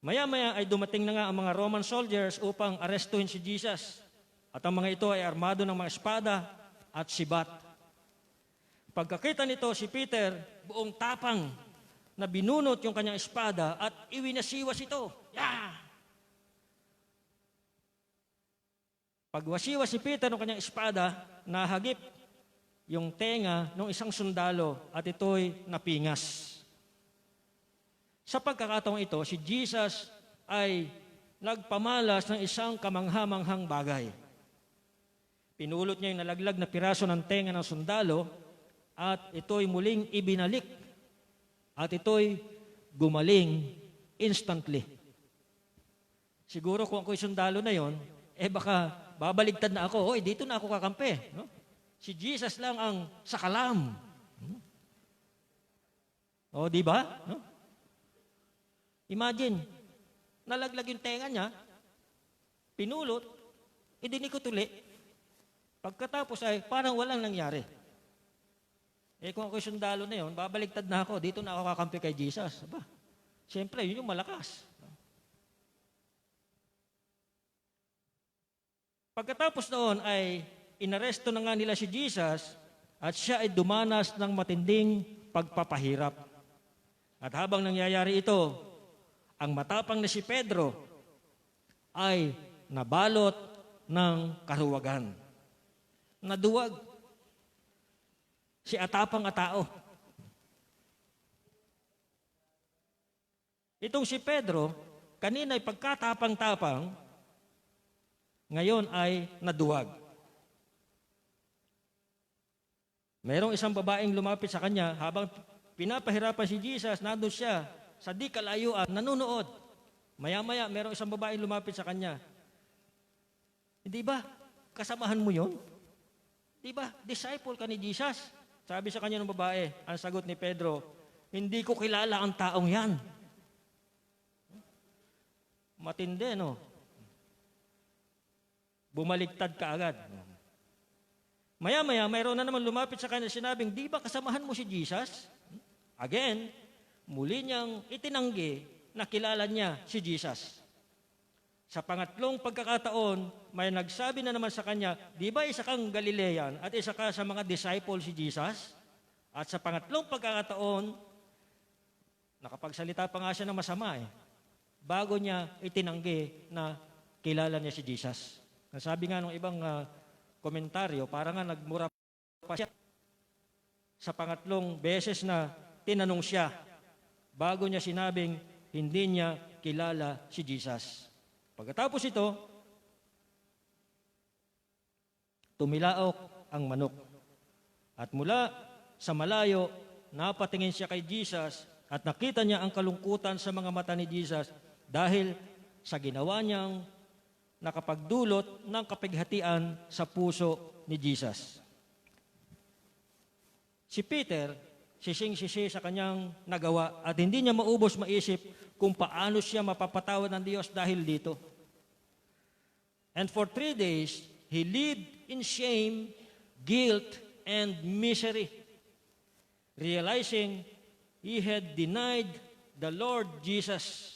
C: Maya-maya ay dumating na nga ang mga Roman soldiers upang arestuhin si Jesus. At ang mga ito ay armado ng mga espada at sibat. Pagkakita nito si Peter, buong tapang na binunot yung kanyang espada at iwinasiwas ito. Yeah! Pagwasiwas si Peter ng kanyang espada, nahagip yung tenga ng isang sundalo at ito'y napingas. Sa pagkakataong ito, si Jesus ay nagpamalas ng isang kamanghamanghang bagay. Pinulot niya yung nalaglag na piraso ng tenga ng sundalo at ito'y muling ibinalik at ito'y gumaling instantly. Siguro kung ako'y sundalo na yon, baka babaligtad na ako, dito na ako kakampi. No? Si Jesus lang ang sakalam. O, di ba? No? Imagine, nalaglag yung tenga niya, pinulot, idinikot uli. Pagkatapos ay parang walang nangyari. Kung ako'y sundalo na yon, babaligtad na ako, dito na ako kakampi kay Jesus. Aba, siyempre, yun yung malakas. Pagkatapos noon ay inaresto na nga nila si Jesus at siya ay dumanas ng matinding pagpapahirap. At habang nangyayari ito, ang matapang na si Pedro ay nabalot ng karuwagan. Naduwag. Si atapang atao. Itong si Pedro, kanina ay pagkatapang-tapang, ngayon ay naduwag. Mayroong isang babaeng lumapit sa kanya habang pinapahirapan si Jesus, nandun siya sa di kalayuan, nanonood. Maya-maya, mayroong isang babaeng lumapit sa kanya. Hindi ba, kasamahan mo yon? Di ba, disciple ka ni Jesus? Sabi sa kanya ng babae, ang sagot ni Pedro, hindi ko kilala ang taong yan. Matindi, no? Bumaligtad ka agad. Maya-maya, mayroon na naman lumapit sa kanya sinabing, di ba kasamahan mo si Jesus? Again, muli niyang itinanggi na kilala niya si Jesus. Sa pangatlong pagkakataon, may nagsabi na naman sa kanya, di ba isa kang Galilean at isa ka sa mga disciple si Jesus? At sa pangatlong pagkakataon, nakapagsalita pa nga siya ng masama bago niya itinanggi na kilala niya si Jesus. Sabi nga ng ibang komentaryo, parang nga nagmura pa siya sa pangatlong beses na tinanong siya bago niya sinabing hindi niya kilala si Jesus. Pagkatapos ito, tumilaok ang manok. At mula sa malayo, napatingin siya kay Jesus at nakita niya ang kalungkutan sa mga mata ni Jesus dahil sa ginawa niyang nakapagdulot ng kapighatian sa puso ni Jesus. Si Peter, sising-sisi sa kanyang nagawa at hindi niya maubos maisip kung paano siya mapapatawad ng Diyos dahil dito. And for 3 days, he lived in shame, guilt, and misery, realizing he had denied the Lord Jesus.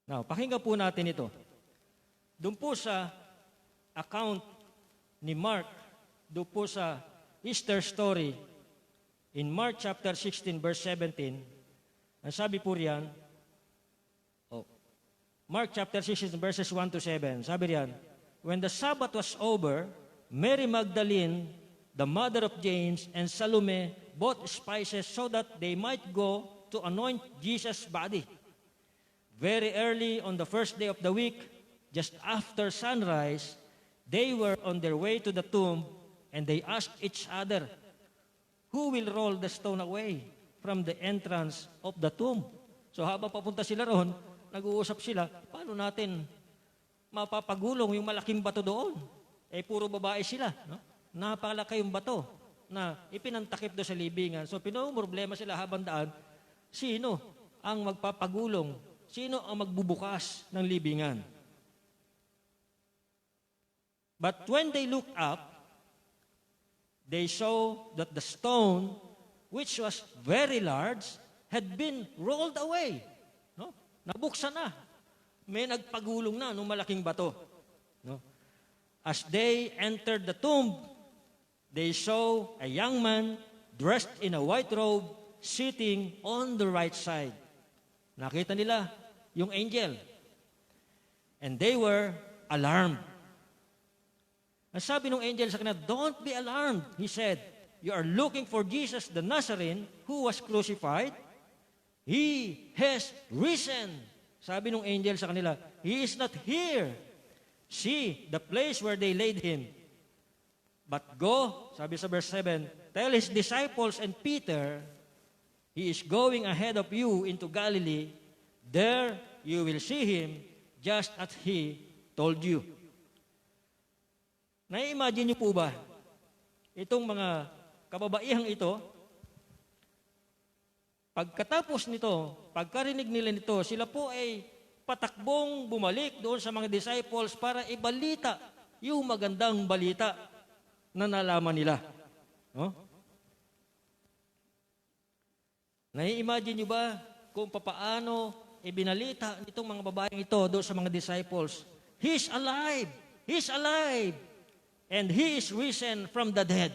C: Now, pakinggan po natin ito. Doon po sa account ni Mark, doon po sa Easter story, in Mark chapter 16, verse 17, ang sabi po riyan, Mark chapter 16, verses 1 to 7, sabi riyan, when the Sabbath was over, Mary Magdalene, the mother of James, and Salome bought spices so that they might go to anoint Jesus' body. Very early on the first day of the week, just after sunrise, they were on their way to the tomb, and they asked each other, who will roll the stone away from the entrance of the tomb? So habang papunta sila roon, nag-uusap sila, paano natin mapapagulong yung malaking bato doon? Puro babae sila. No? Napakalaki yung bato na ipinantakip doon sa libingan. So pinumroblema sila habang daan, sino ang magpapagulong? Sino ang magbubukas ng libingan? But when they looked up, they saw that the stone, which was very large, had been rolled away. No? Nabuksan na. May nagpagulong na ng malaking bato. No? As they entered the tomb, they saw a young man dressed in a white robe sitting on the right side. Nakita nila yung angel. And they were alarmed. Ang sabi ng angel sa kanila, don't be alarmed, he said. You are looking for Jesus the Nazarene who was crucified. He has risen. Sabi ng angel sa kanila, he is not here. See the place where they laid him. But go, sabi sa verse 7, tell his disciples and Peter, he is going ahead of you into Galilee. There you will see him just as he told you. Nai-imagine niyo po ba, itong mga kababaihang ito, pagkatapos nito, pagkarinig nila nito, sila po ay patakbong bumalik doon sa mga disciples para ibalita yung magandang balita na nalaman nila. No? Nai-imagine nyo ba kung papaano ibinalita nitong mga babaeng ito doon sa mga disciples? He's alive! He's alive! And He is risen from the dead.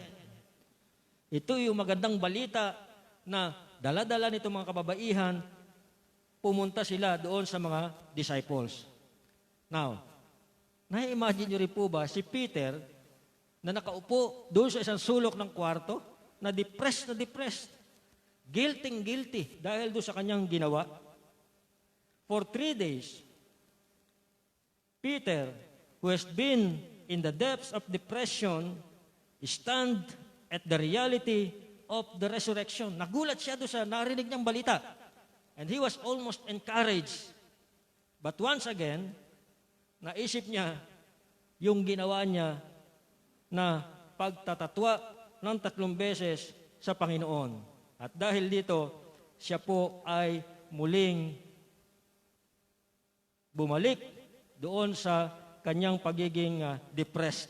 C: Ito yung magandang balita na dala-dala nitong mga kababaihan, pumunta sila doon sa mga disciples. Now, nai-imagine nyo rin po ba si Peter na nakaupo doon sa isang sulok ng kwarto, na depressed, guilty dahil doon sa kanyang ginawa? For 3 days, Peter, who has been in the depths of depression, stand at the reality of the resurrection. Nagulat siya doon sa narinig niyang balita. And he was almost encouraged. But once again, naisip niya yung ginawa niya na pagtatatwa ng 3 beses sa Panginoon. At dahil dito, siya po ay muling bumalik doon sa kanyang pagiging depressed.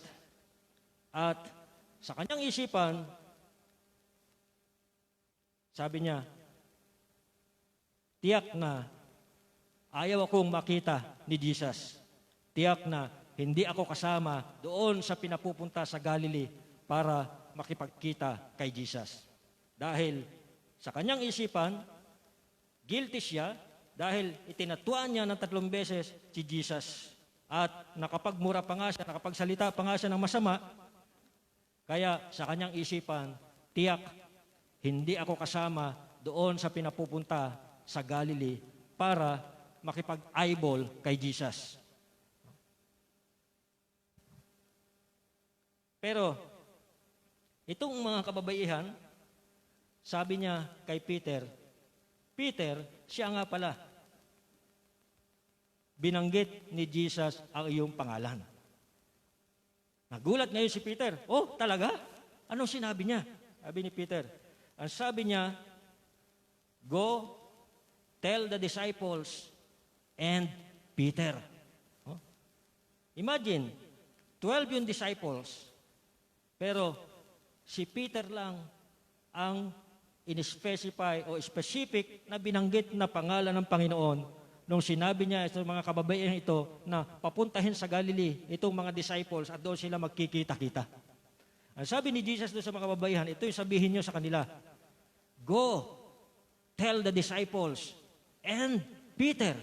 C: At sa kanyang isipan, sabi niya, tiyak na ayaw akong makita ni Jesus. Tiyak na hindi ako kasama doon sa pinapupunta sa Galilee para makipagkita kay Jesus. Dahil sa kanyang isipan, guilty siya dahil itinatuan niya ng 3 beses si Jesus. At nakapagmura pa nga siya, nakapagsalita pa nga siya ng masama. Kaya sa kanyang isipan, tiyak, hindi ako kasama doon sa pinapupunta sa Galilee para makipag-eyeball kay Jesus. Pero, itong mga kababaihan, sabi niya kay Peter, Peter, siya nga pala. Binanggit ni Jesus ang iyong pangalan. Nagulat ngayon si Peter, oh, talaga? Anong sinabi niya? Sabi ni Peter, ang sabi niya, go tell the disciples and Peter. Oh? Imagine, 12 yung disciples, pero si Peter lang ang in-specify o specific na binanggit na pangalan ng Panginoon nung sinabi niya sa mga kababaihan ito na papuntahin sa Galilee itong mga disciples at doon sila magkikita-kita. Ang sabi ni Jesus doon sa mga kababaihan, ito yung sabihin niyo sa kanila, go, tell the disciples and Peter.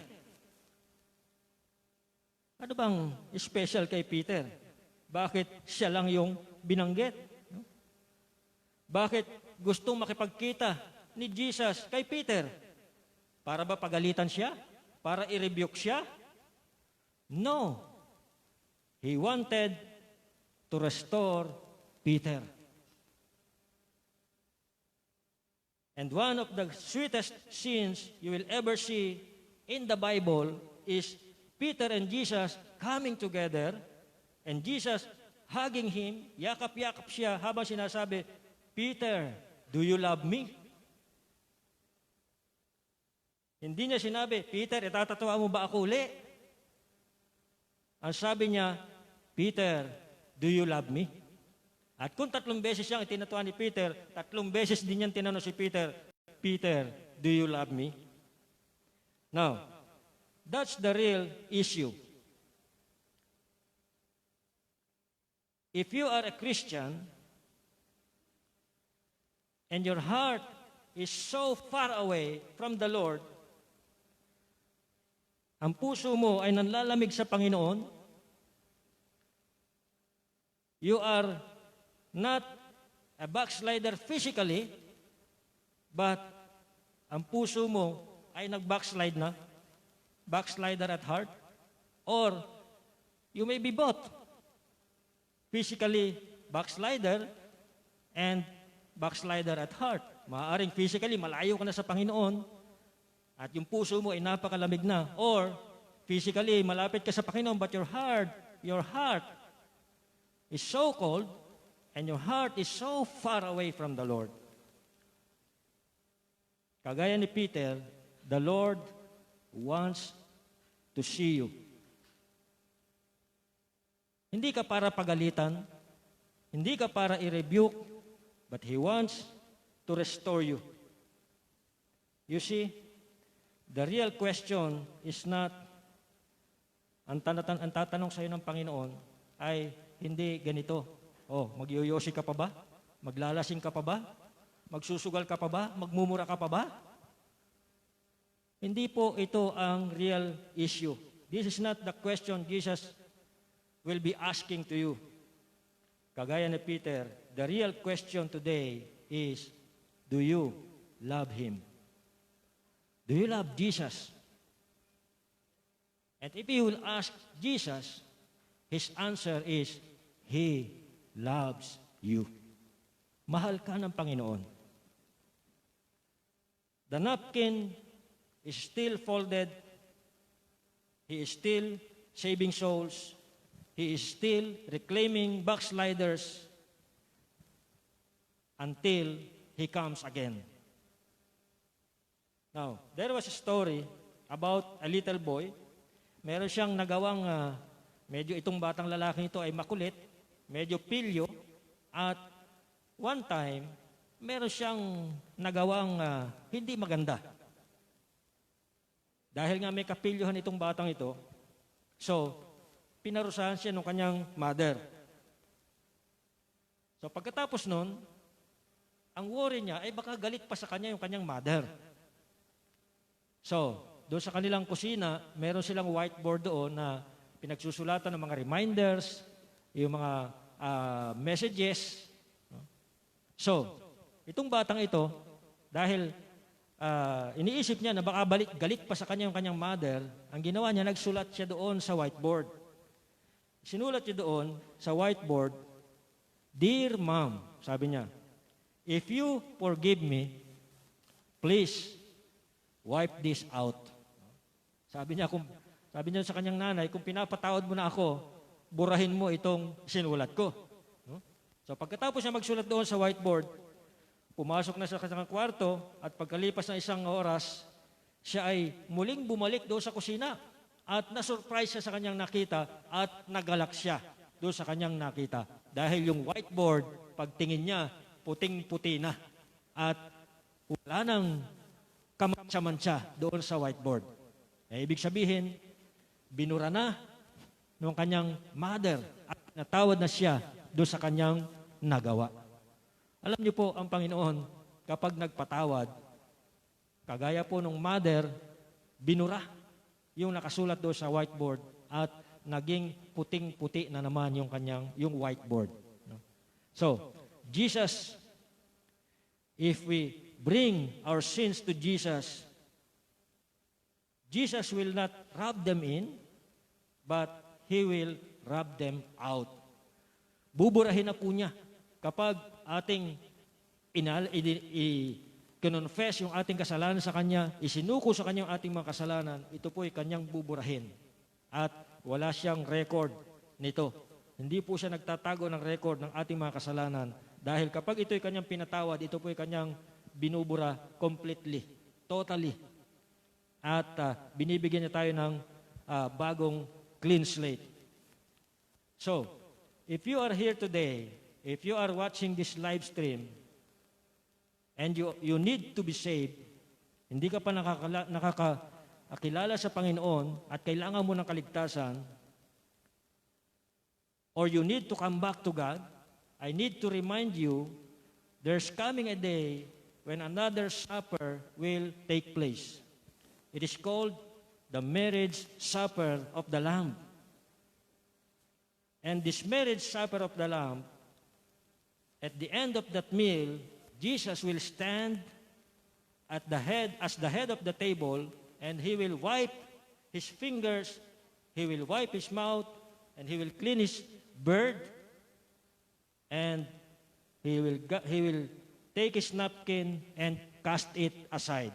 C: Ano bang special kay Peter? Bakit siya lang yung binanggit? Bakit gustong makipagkita ni Jesus kay Peter? Para ba pagalitan siya? Para i-rebuke siya? No. He wanted to restore Peter. And one of the sweetest scenes you will ever see in the Bible is Peter and Jesus coming together and Jesus hugging him, yakap-yakap siya habang sinasabi, Peter, do you love me? Hindi niya sinabi, Peter, itatatawa mo ba ako uli? Ang sabi niya, Peter, do you love me? At kung 3 beses siyang itinatuwa ni Peter, 3 beses din niyang tinanong si Peter, Peter, do you love me? Now, that's the real issue. If you are a Christian, and your heart is so far away from the Lord, ang puso mo ay nanlalamig sa Panginoon, you are not a backslider physically, but ang puso mo ay nag-backslide na, backslider at heart, or you may be both, physically backslider and backslider at heart. Maaaring physically, malayo ka na sa Panginoon, at yung puso mo ay napakalamig na. Or, physically, malapit ka sa Panginoon, but your heart is so cold, and your heart is so far away from the Lord. Kagaya ni Peter, the Lord wants to see you. Hindi ka para pagalitan, hindi ka para i-rebuke, but He wants to restore you. You see, the real question is not, ang tatanong sa iyo ng Panginoon ay hindi ganito, oh, magyoyosi ka pa ba? Maglalasing ka pa ba? Magsusugal ka pa ba? Magmumura ka pa ba? Hindi po ito ang real issue. This is not the question Jesus will be asking to you. Kagaya ni Peter, the real question today is, do you love Him? Do you love Jesus? And if you will ask Jesus, His answer is, He loves you. Mahal ka ng Panginoon. The napkin is still folded. He is still saving souls. He is still reclaiming backsliders. until He comes again. Now, there was a story about a little boy. Meron siyang nagawang, medyo itong batang lalaki ito ay makulit, medyo pilyo, at one time, meron siyang nagawang hindi maganda. Dahil nga may kapilyohan itong batang ito, so, pinarusahan siya ng kanyang mother. So, pagkatapos nun, ang worry niya ay baka galit pa sa kanya yung kanyang mother. So, doon sa kanilang kusina, meron silang whiteboard doon na pinagsusulatan ng mga reminders, yung mga messages. So, itong batang ito, dahil iniisip niya na baka galit pa sa kanya yung kanyang mother, ang ginawa niya, nagsulat siya doon sa whiteboard. Sinulat niya doon sa whiteboard, "Dear Mom," sabi niya, "if you forgive me, please wipe this out." Sabi niya sa kanyang nanay, kung pinapatawad mo na ako, burahin mo itong sinulat ko. No? So pagkatapos niya magsulat doon sa whiteboard, pumasok na sa kanyang kwarto at pagkalipas ng isang oras, siya ay muling bumalik doon sa kusina at na-surprise siya sa kanyang nakita at nagalak siya doon sa kanyang nakita. Dahil yung whiteboard, pagtingin niya, puting-puti na at wala nang kamantsa-mantsa doon sa whiteboard. Ibig sabihin, binura na ng kanyang mother at natawad na siya doon sa kanyang nagawa. Alam niyo po, ang Panginoon, kapag nagpatawad, kagaya po ng mother, binura yung nakasulat doon sa whiteboard at naging puting-puti na naman yung whiteboard. No? So, Jesus, if we bring our sins to Jesus, Jesus will not rub them in, but He will rub them out. Buburahin na po niya kapag ating kinonfess yung ating kasalanan sa Kanya, isinuko sa Kanya yung ating mga kasalanan, ito po ay Kanyang buburahin. At wala siyang record nito. Hindi po siya nagtatago ng record ng ating mga kasalanan dahil kapag ito ay Kanyang pinatawad, ito po ay Kanyang binubura completely, totally. At binibigyan niya tayo ng bagong clean slate. So, if you are here today, if you are watching this live stream, and you need to be saved, hindi ka pa nakakakilala sa Panginoon at kailangan mo ng kaligtasan, or you need to come back to God, I need to remind you, there's coming a day when another supper will take place. It is called the marriage supper of the Lamb. And this marriage supper of the Lamb, at the end of that meal, Jesus will stand as the head of the table, and He will wipe His fingers, He will wipe His mouth, and He will clean His beard, and He will take His napkin and cast it aside.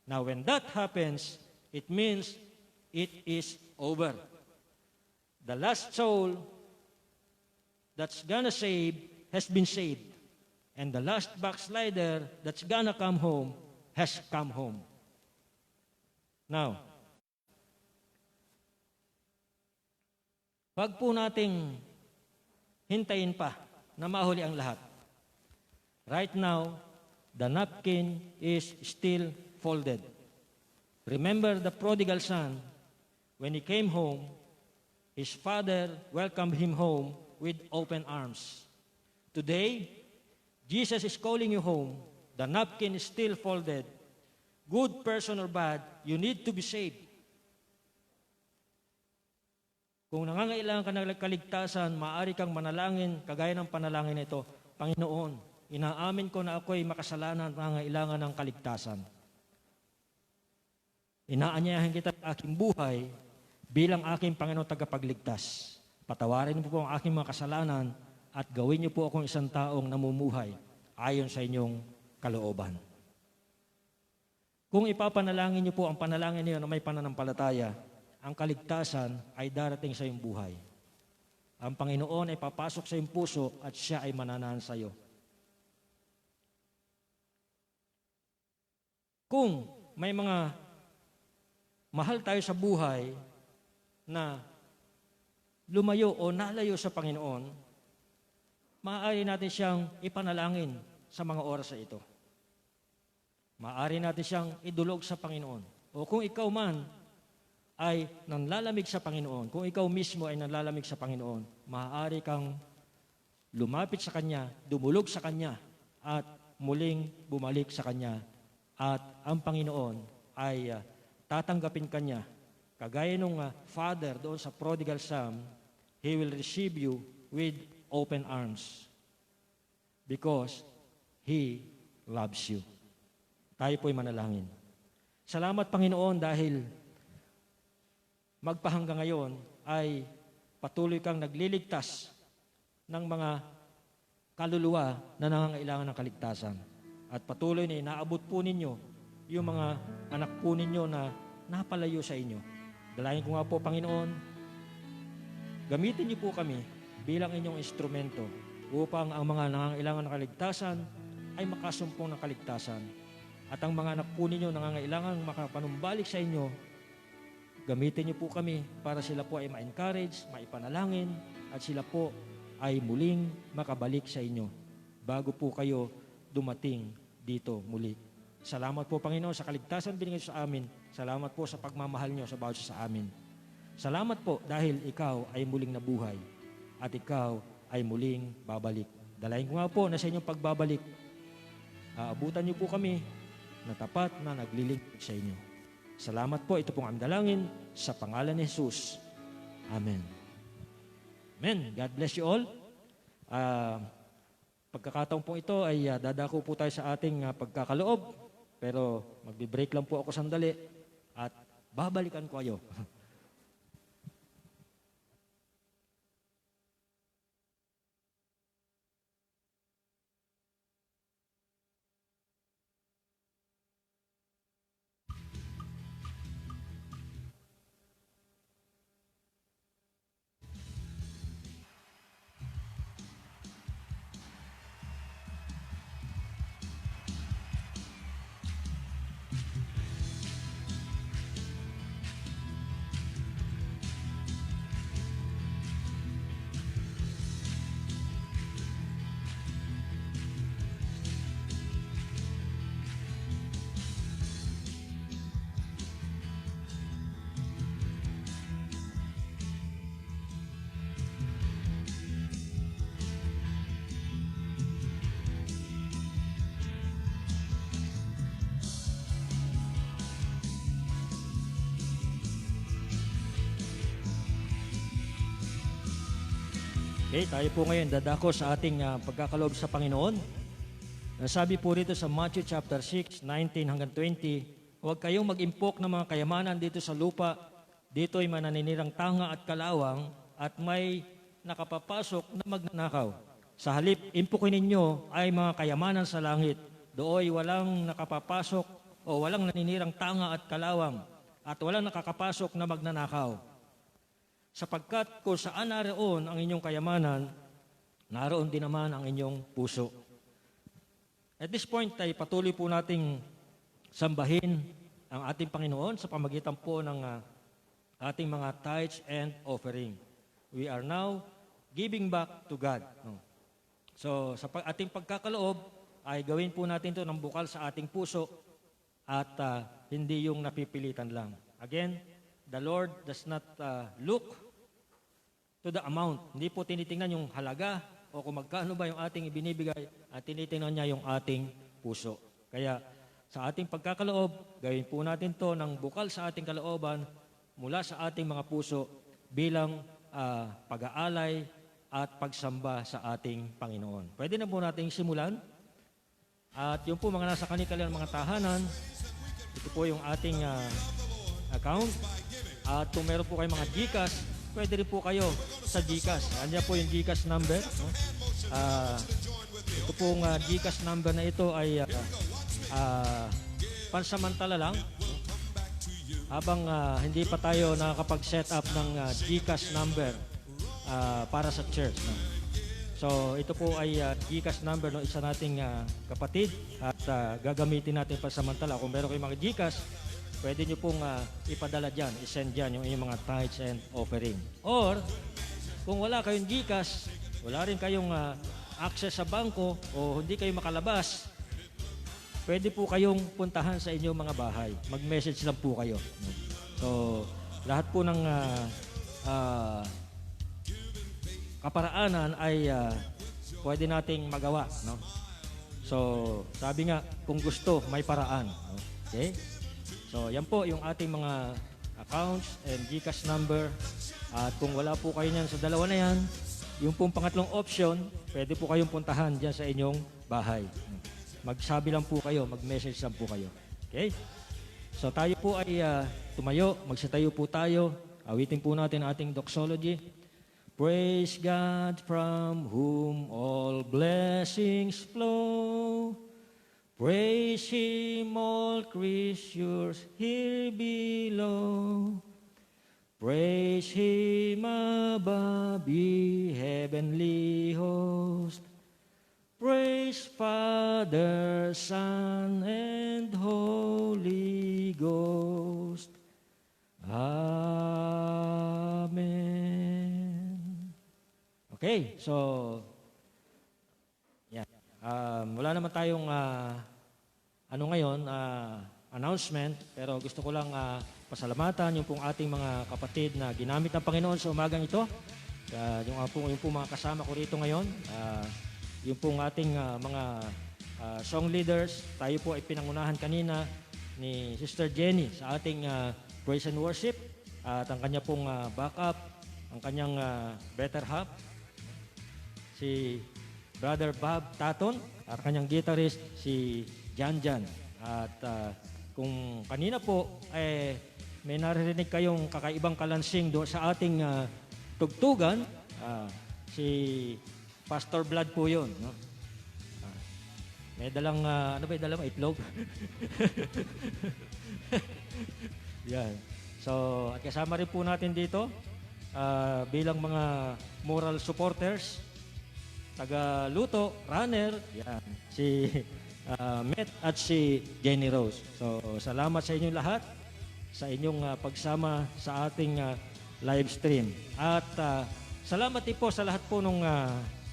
C: Now, when that happens, it means it is over. The last soul that's gonna save has been saved. And the last backslider that's gonna come home has come home. Now, wag po nating hintayin pa na mahuli ang lahat. Right now, the napkin is still folded. Remember the prodigal son, when he came home, his father welcomed him home with open arms. Today, Jesus is calling you home. The napkin is still folded. Good person or bad, you need to be saved. Kung nangangailangan ka ng kaligtasan, maaari kang manalangin kagaya ng panalangin ito. Panginoon, inaamin ko na ako'y makasalanan at nangangailangan ng kaligtasan. Inaanyayahan kita sa aking buhay bilang aking Panginoon tagapagligtas. Patawarin mo po ang aking mga kasalanan at gawin niyo po akong isang taong namumuhay ayon sa inyong kalooban. Kung ipapanalangin niyo po ang panalangin niyo na may pananampalataya, ang kaligtasan ay darating sa iyong buhay. Ang Panginoon ay papasok sa iyong puso at siya ay mananahan sa iyo. Kung may mga mahal tayo sa buhay na lumayo o nalayo sa Panginoon, maaari natin siyang ipanalangin sa mga oras na ito. Maaari natin siyang idulog sa Panginoon. O kung ikaw man ay nanlalamig sa Panginoon, kung ikaw mismo ay nanlalamig sa Panginoon, maaari kang lumapit sa Kanya, dumulog sa Kanya, at muling bumalik sa Kanya. At ang Panginoon ay tatanggapin Kanya. Kagaya nung father doon sa prodigal son, He will receive you with open arms because He loves you. Tayo po'y manalangin. Salamat, Panginoon, dahil magpahanggang ngayon ay patuloy kang nagliligtas ng mga kaluluwa na nangangailangan ng kaligtasan. At patuloy na inaabot po ninyo yung mga anak po ninyo na napalayo sa inyo. Dalayan ko nga po, Panginoon, gamitin niyo po kami bilang inyong instrumento upang ang mga nangangailangan ng kaligtasan ay makasumpong ng kaligtasan. At ang mga anak po ninyo nangangailangan makapanumbalik sa inyo, gamitin niyo po kami para sila po ay ma-encourage, maipanalangin, at sila po ay muling makabalik sa inyo bago po kayo dumating dito muli. Salamat po, Panginoon, sa kaligtasan binigay sa amin. Salamat po sa pagmamahal niyo sa bawat isa sa amin. Salamat po dahil ikaw ay muling nabuhay at ikaw ay muling babalik. Dalayan ko nga po na sa inyong pagbabalik, aabutan niyo po kami na tapat na naglilingkod sa inyo. Salamat po. Ito pong aming dalangin sa pangalan ni Jesus. Amen. Amen. God bless you all. Pagkakataon po ito ay dadako po tayo sa ating pagkakaloob. Pero magbe-break lang po ako sandali at babalikan ko kayo. Okay, tayo po ngayon dadako sa ating pagkakaloob sa Panginoon. Sabi po rito sa Matthew chapter 6, 19 hanggang 20, huwag kayong mag-impok ng mga kayamanan dito sa lupa. Dito ay mananinirang tanga at kalawang at may nakapapasok na magnanakaw. Sa halip, impukin ninyo ay mga kayamanan sa langit. Dooy walang nakapapasok o walang naninirang tanga at kalawang at walang nakakapasok na magnanakaw. Sapagkat kung saan naroon ang inyong kayamanan, naroon din naman ang inyong puso. At this point ay patuloy po nating sambahin ang ating Panginoon sa pamagitan po ng ating mga tithes and offering. We are now giving back to God. So sa ating pagkakaloob ay gawin po natin ito ng bukal sa ating puso at hindi yung napipilitan lang. Again, the Lord does not look to the amount. Hindi po tinitingnan yung halaga o kung magkano ba yung ating ibinibigay at tinitingnan niya yung ating puso. Kaya sa ating pagkakaloob, gawin po natin to ng bukal sa ating kalooban mula sa ating mga puso bilang pag-aalay at pagsamba sa ating Panginoon. Pwede na po nating simulan. At yung po mga nasa kanikalang mga tahanan, ito po yung ating account. At kung meron po kayong mga GCash, pwede rin po kayo sa GCash. Andiyan po yung GCash number. No? Ito pong GCash number na ito ay pansamantala lang. No? Habang hindi pa tayo nakakapag-set up ng GCash number para sa church. No? So ito po ay GCash number ng isa nating kapatid at gagamitin natin pansamantala. Kung meron kayong mga GCash, pwede nyo pong ipadala dyan, isend dyan yung inyong mga tithes and offering. Or kung wala kayong GCash, wala rin kayong access sa bangko o hindi kayo makalabas, pwede po kayong puntahan sa inyong mga bahay. Mag-message lang po kayo. So lahat po ng kaparaanan ay pwede nating magawa, no? So, sabi nga, kung gusto, may paraan. No? Okay? So, yan po yung ating mga accounts and GCash number. At kung wala po kayo niyan sa dalawa na yan, yung pong pangatlong option, pwede po kayong puntahan dyan sa inyong bahay. Magsabi lang po kayo, mag-message lang po kayo. Okay? So, tayo po ay tumayo, magsitayo po tayo. Awitin po natin ating doxology. Praise God from whom all blessings flow. Praise Him, all creatures here below. Praise Him above, ye heavenly host. Praise Father, Son, and Holy Ghost. Amen. Okay, so yan. Wala naman tayong announcement, pero gusto ko lang pasalamatan yung pong ating mga kapatid na ginamit ng Panginoon sa umagang ito. Yung pong mga kasama ko rito ngayon, yung pong ating mga song leaders, tayo po ay pinangunahan kanina ni Sister Jenny sa ating praise and worship at ang kanya pong backup, ang kanyang better half, si Brother Bob Taton at kanyang guitarist si Jan Jan. At kung kanina po may naririnig kayong kakaibang kalansing doon sa ating tugtugan, si Pastor Vlad po yun. No? May dalang, dalang itlog? Yan. So, at kasama rin po natin dito bilang mga moral supporters, taga-luto, runner, yan, si Met at si Jenny Rose. So, salamat sa inyong lahat sa inyong pagsama sa ating live stream. At salamat din po sa lahat po ng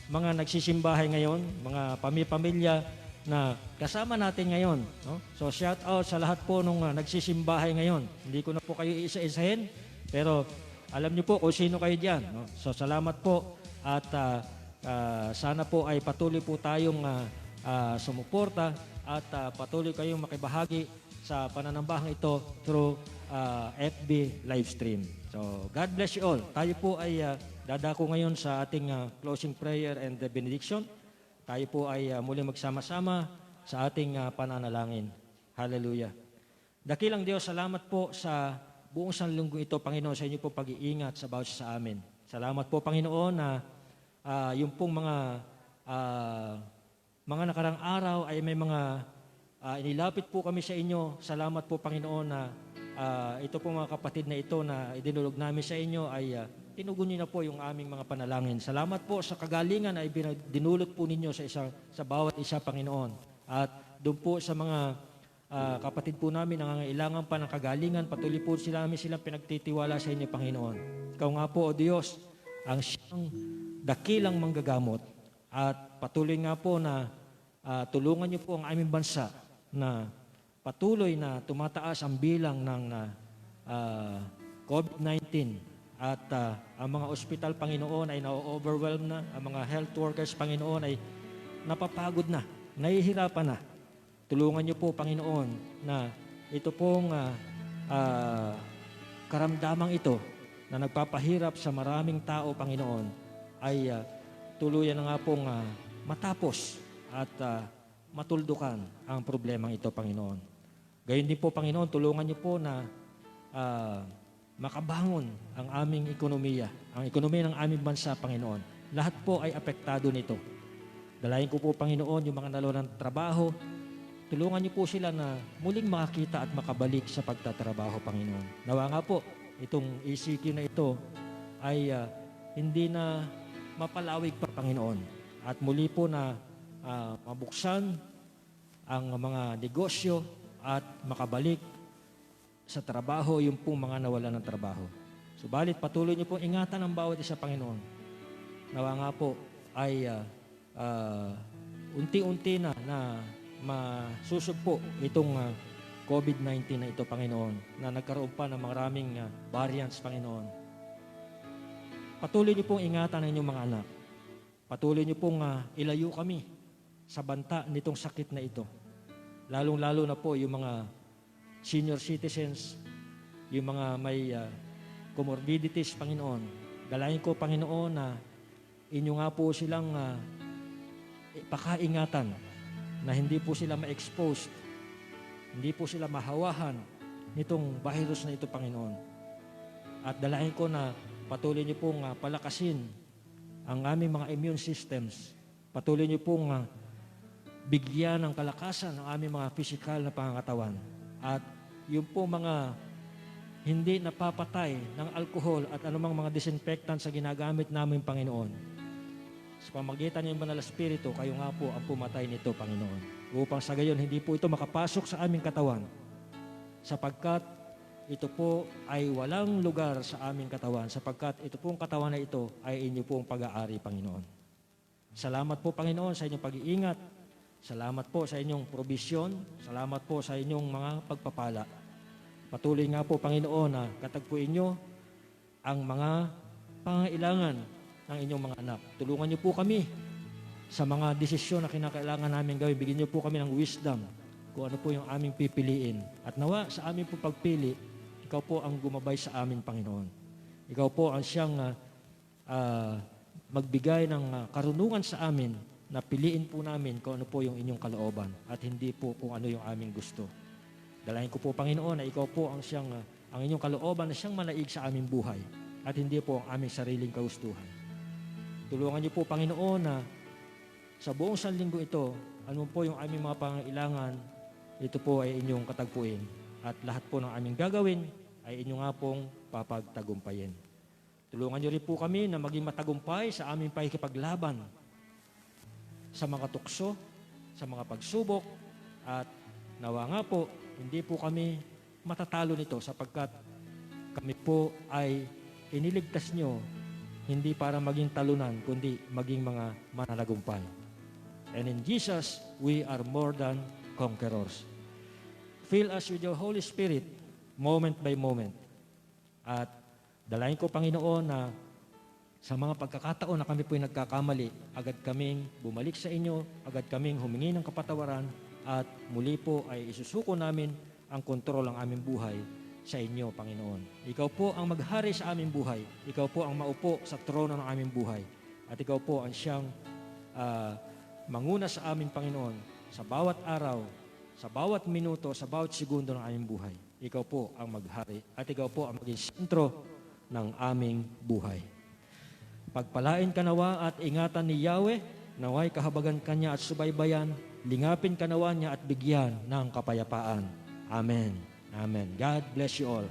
C: mga nagsisimbahay ngayon, mga pamilya na kasama natin ngayon. No? So, shout out sa lahat po ng nagsisimbahay ngayon. Hindi ko na po kayo isa-isahin, pero alam niyo po kung sino kayo dyan. No? So, salamat po at sana po ay patuloy po tayong sumuporta at patuloy kayong makibahagi sa pananambahang ito through FB live stream. So, God bless you all. Tayo po ay dadako ngayon sa ating closing prayer and benediction. Tayo po ay muli magsama-sama sa ating pananalangin. Hallelujah. Dakilang Diyos, salamat po sa buong sanlunggong ito, Panginoon, sa inyo po pag-iingat sa bawat sa amin. Salamat po, Panginoon, na yung pong mga nakarang araw ay may mga inilapit po kami sa inyo. Salamat po, Panginoon, na ito po mga kapatid na ito na idinulog namin sa inyo ay tinugon niyo na po yung aming mga panalangin. Salamat po sa kagalingan ay dinulot po ninyo sa bawat isa, Panginoon. At doon po sa mga kapatid po namin nangangailangan pa ng kagalingan, patuloy po silang pinagtitiwala sa inyo, Panginoon. Ikaw nga po, O Diyos, ang siyang dakilang manggagamot at patuloy nga po na tulungan niyo po ang aming bansa na patuloy na tumataas ang bilang ng COVID-19 at ang mga ospital, Panginoon, ay na-overwhelm na, ang mga health workers, Panginoon, ay napapagod na, nahihirapan na. Tulungan niyo po, Panginoon, na ito pong karamdamang ito na nagpapahirap sa maraming tao, Panginoon, ay tuluyan na nga pong matapos at matuldukan ang problemang ito, Panginoon. Gayon din po, Panginoon, tulungan niyo po na makabangon ang aming ekonomiya, ang ekonomiya ng aming bansa, Panginoon. Lahat po ay apektado nito. Dalayan ko po, Panginoon, yung mga nawalan ng trabaho. Tulungan niyo po sila na muling makakita at makabalik sa pagtatrabaho, Panginoon. Nawa nga po, itong ECQ na ito ay hindi na mapalawig pa, Panginoon. At muli po na mabuksan ang mga negosyo at makabalik sa trabaho yung pong mga nawalan ng trabaho. Subalit patuloy niyo pong ingatan ang bawat isa, Panginoon. Nawa nga po ay unti-unti na masusugpo itong COVID-19 na ito, Panginoon, na nagkaroon pa ng maraming variants, Panginoon. Patuloy niyo pong ingatan ang inyong mga anak. Patuloy niyo pong ilayo kami sa banta nitong sakit na ito. Lalong-lalo na po yung mga senior citizens, yung mga may comorbidities, Panginoon. Dalayan ko, Panginoon, na inyo nga po silang pakaingatan na hindi po sila ma-expose, hindi po sila mahawahan nitong virus na ito, Panginoon. At dalayan ko na patuloy niyo pong palakasin ang aming mga immune systems. Patuloy niyo pong bigyan ng kalakasan ang aming mga physical na pangangatawan. At yung po mga hindi napapatay ng alkohol at anumang mga disinfectant sa ginagamit namin, Panginoon. Sa pamagitan ng Banal na Espiritu, kayo nga po ang pumatay nito, Panginoon. Upang sa gayon, hindi po ito makapasok sa aming katawan. Sapagkat ito po ay walang lugar sa aming katawan. Sapagkat ito pong katawan na ito ay inyo pong pag-aari, Panginoon. Salamat po, Panginoon, sa inyong pag-iingat. Salamat po sa inyong probisyon. Salamat po sa inyong mga pagpapala. Patuloy nga po, Panginoon, na katagpuin nyo ang mga pangailangan ng inyong mga anak. Tulungan niyo po kami sa mga desisyon na kinakailangan namin gawin. Bigyan niyo po kami ng wisdom kung ano po yung aming pipiliin. At nawa sa aming po pagpili, ikaw po ang gumabay sa amin, Panginoon. Ikaw po ang siyang magbigay ng karunungan sa amin na piliin po namin kung ano po yung inyong kalooban at hindi po kung ano yung aming gusto. Dalayan ko po, Panginoon, na ikaw po ang siyang ang inyong kalooban na siyang manaig sa aming buhay at hindi po ang aming sariling kaustuhan. Tulungan niyo po, Panginoon, na sa buong sanlinggo ito, ano po yung aming mga pangailangan, ito po ay inyong katagpuin. At lahat po ng aming gagawin ay inyo nga pong papagtagumpayin. Tulungan niyo rin po kami na maging matagumpay sa aming pakikipaglaban sa mga tukso, sa mga pagsubok, at nawa nga po, hindi po kami matatalo nito sapagkat kami po ay iniligtas nyo hindi para maging talunan, kundi maging mga mananagumpay. And in Jesus, we are more than conquerors. Fill us with your Holy Spirit, moment by moment. At dalayan ko, Panginoon, na sa mga pagkakataon na kami po'y nagkakamali, agad kaming bumalik sa inyo, agad kaming humingi ng kapatawaran, at muli po ay isusuko namin ang kontrol ng aming buhay sa inyo, Panginoon. Ikaw po ang maghari sa aming buhay. Ikaw po ang maupo sa trono ng aming buhay. At ikaw po ang siyang manguna sa aming Panginoon sa bawat araw, sa bawat minuto, sa bawat segundo ng aming buhay. Ikaw po ang maghari at ikaw po ang maging sentro ng aming buhay. Pagpalain ka nawa at ingatan ni Yahweh, naway kahabagan kanya at subaybayan, lingapin ka nawa niya at bigyan ng kapayapaan. Amen. Amen. God bless you all.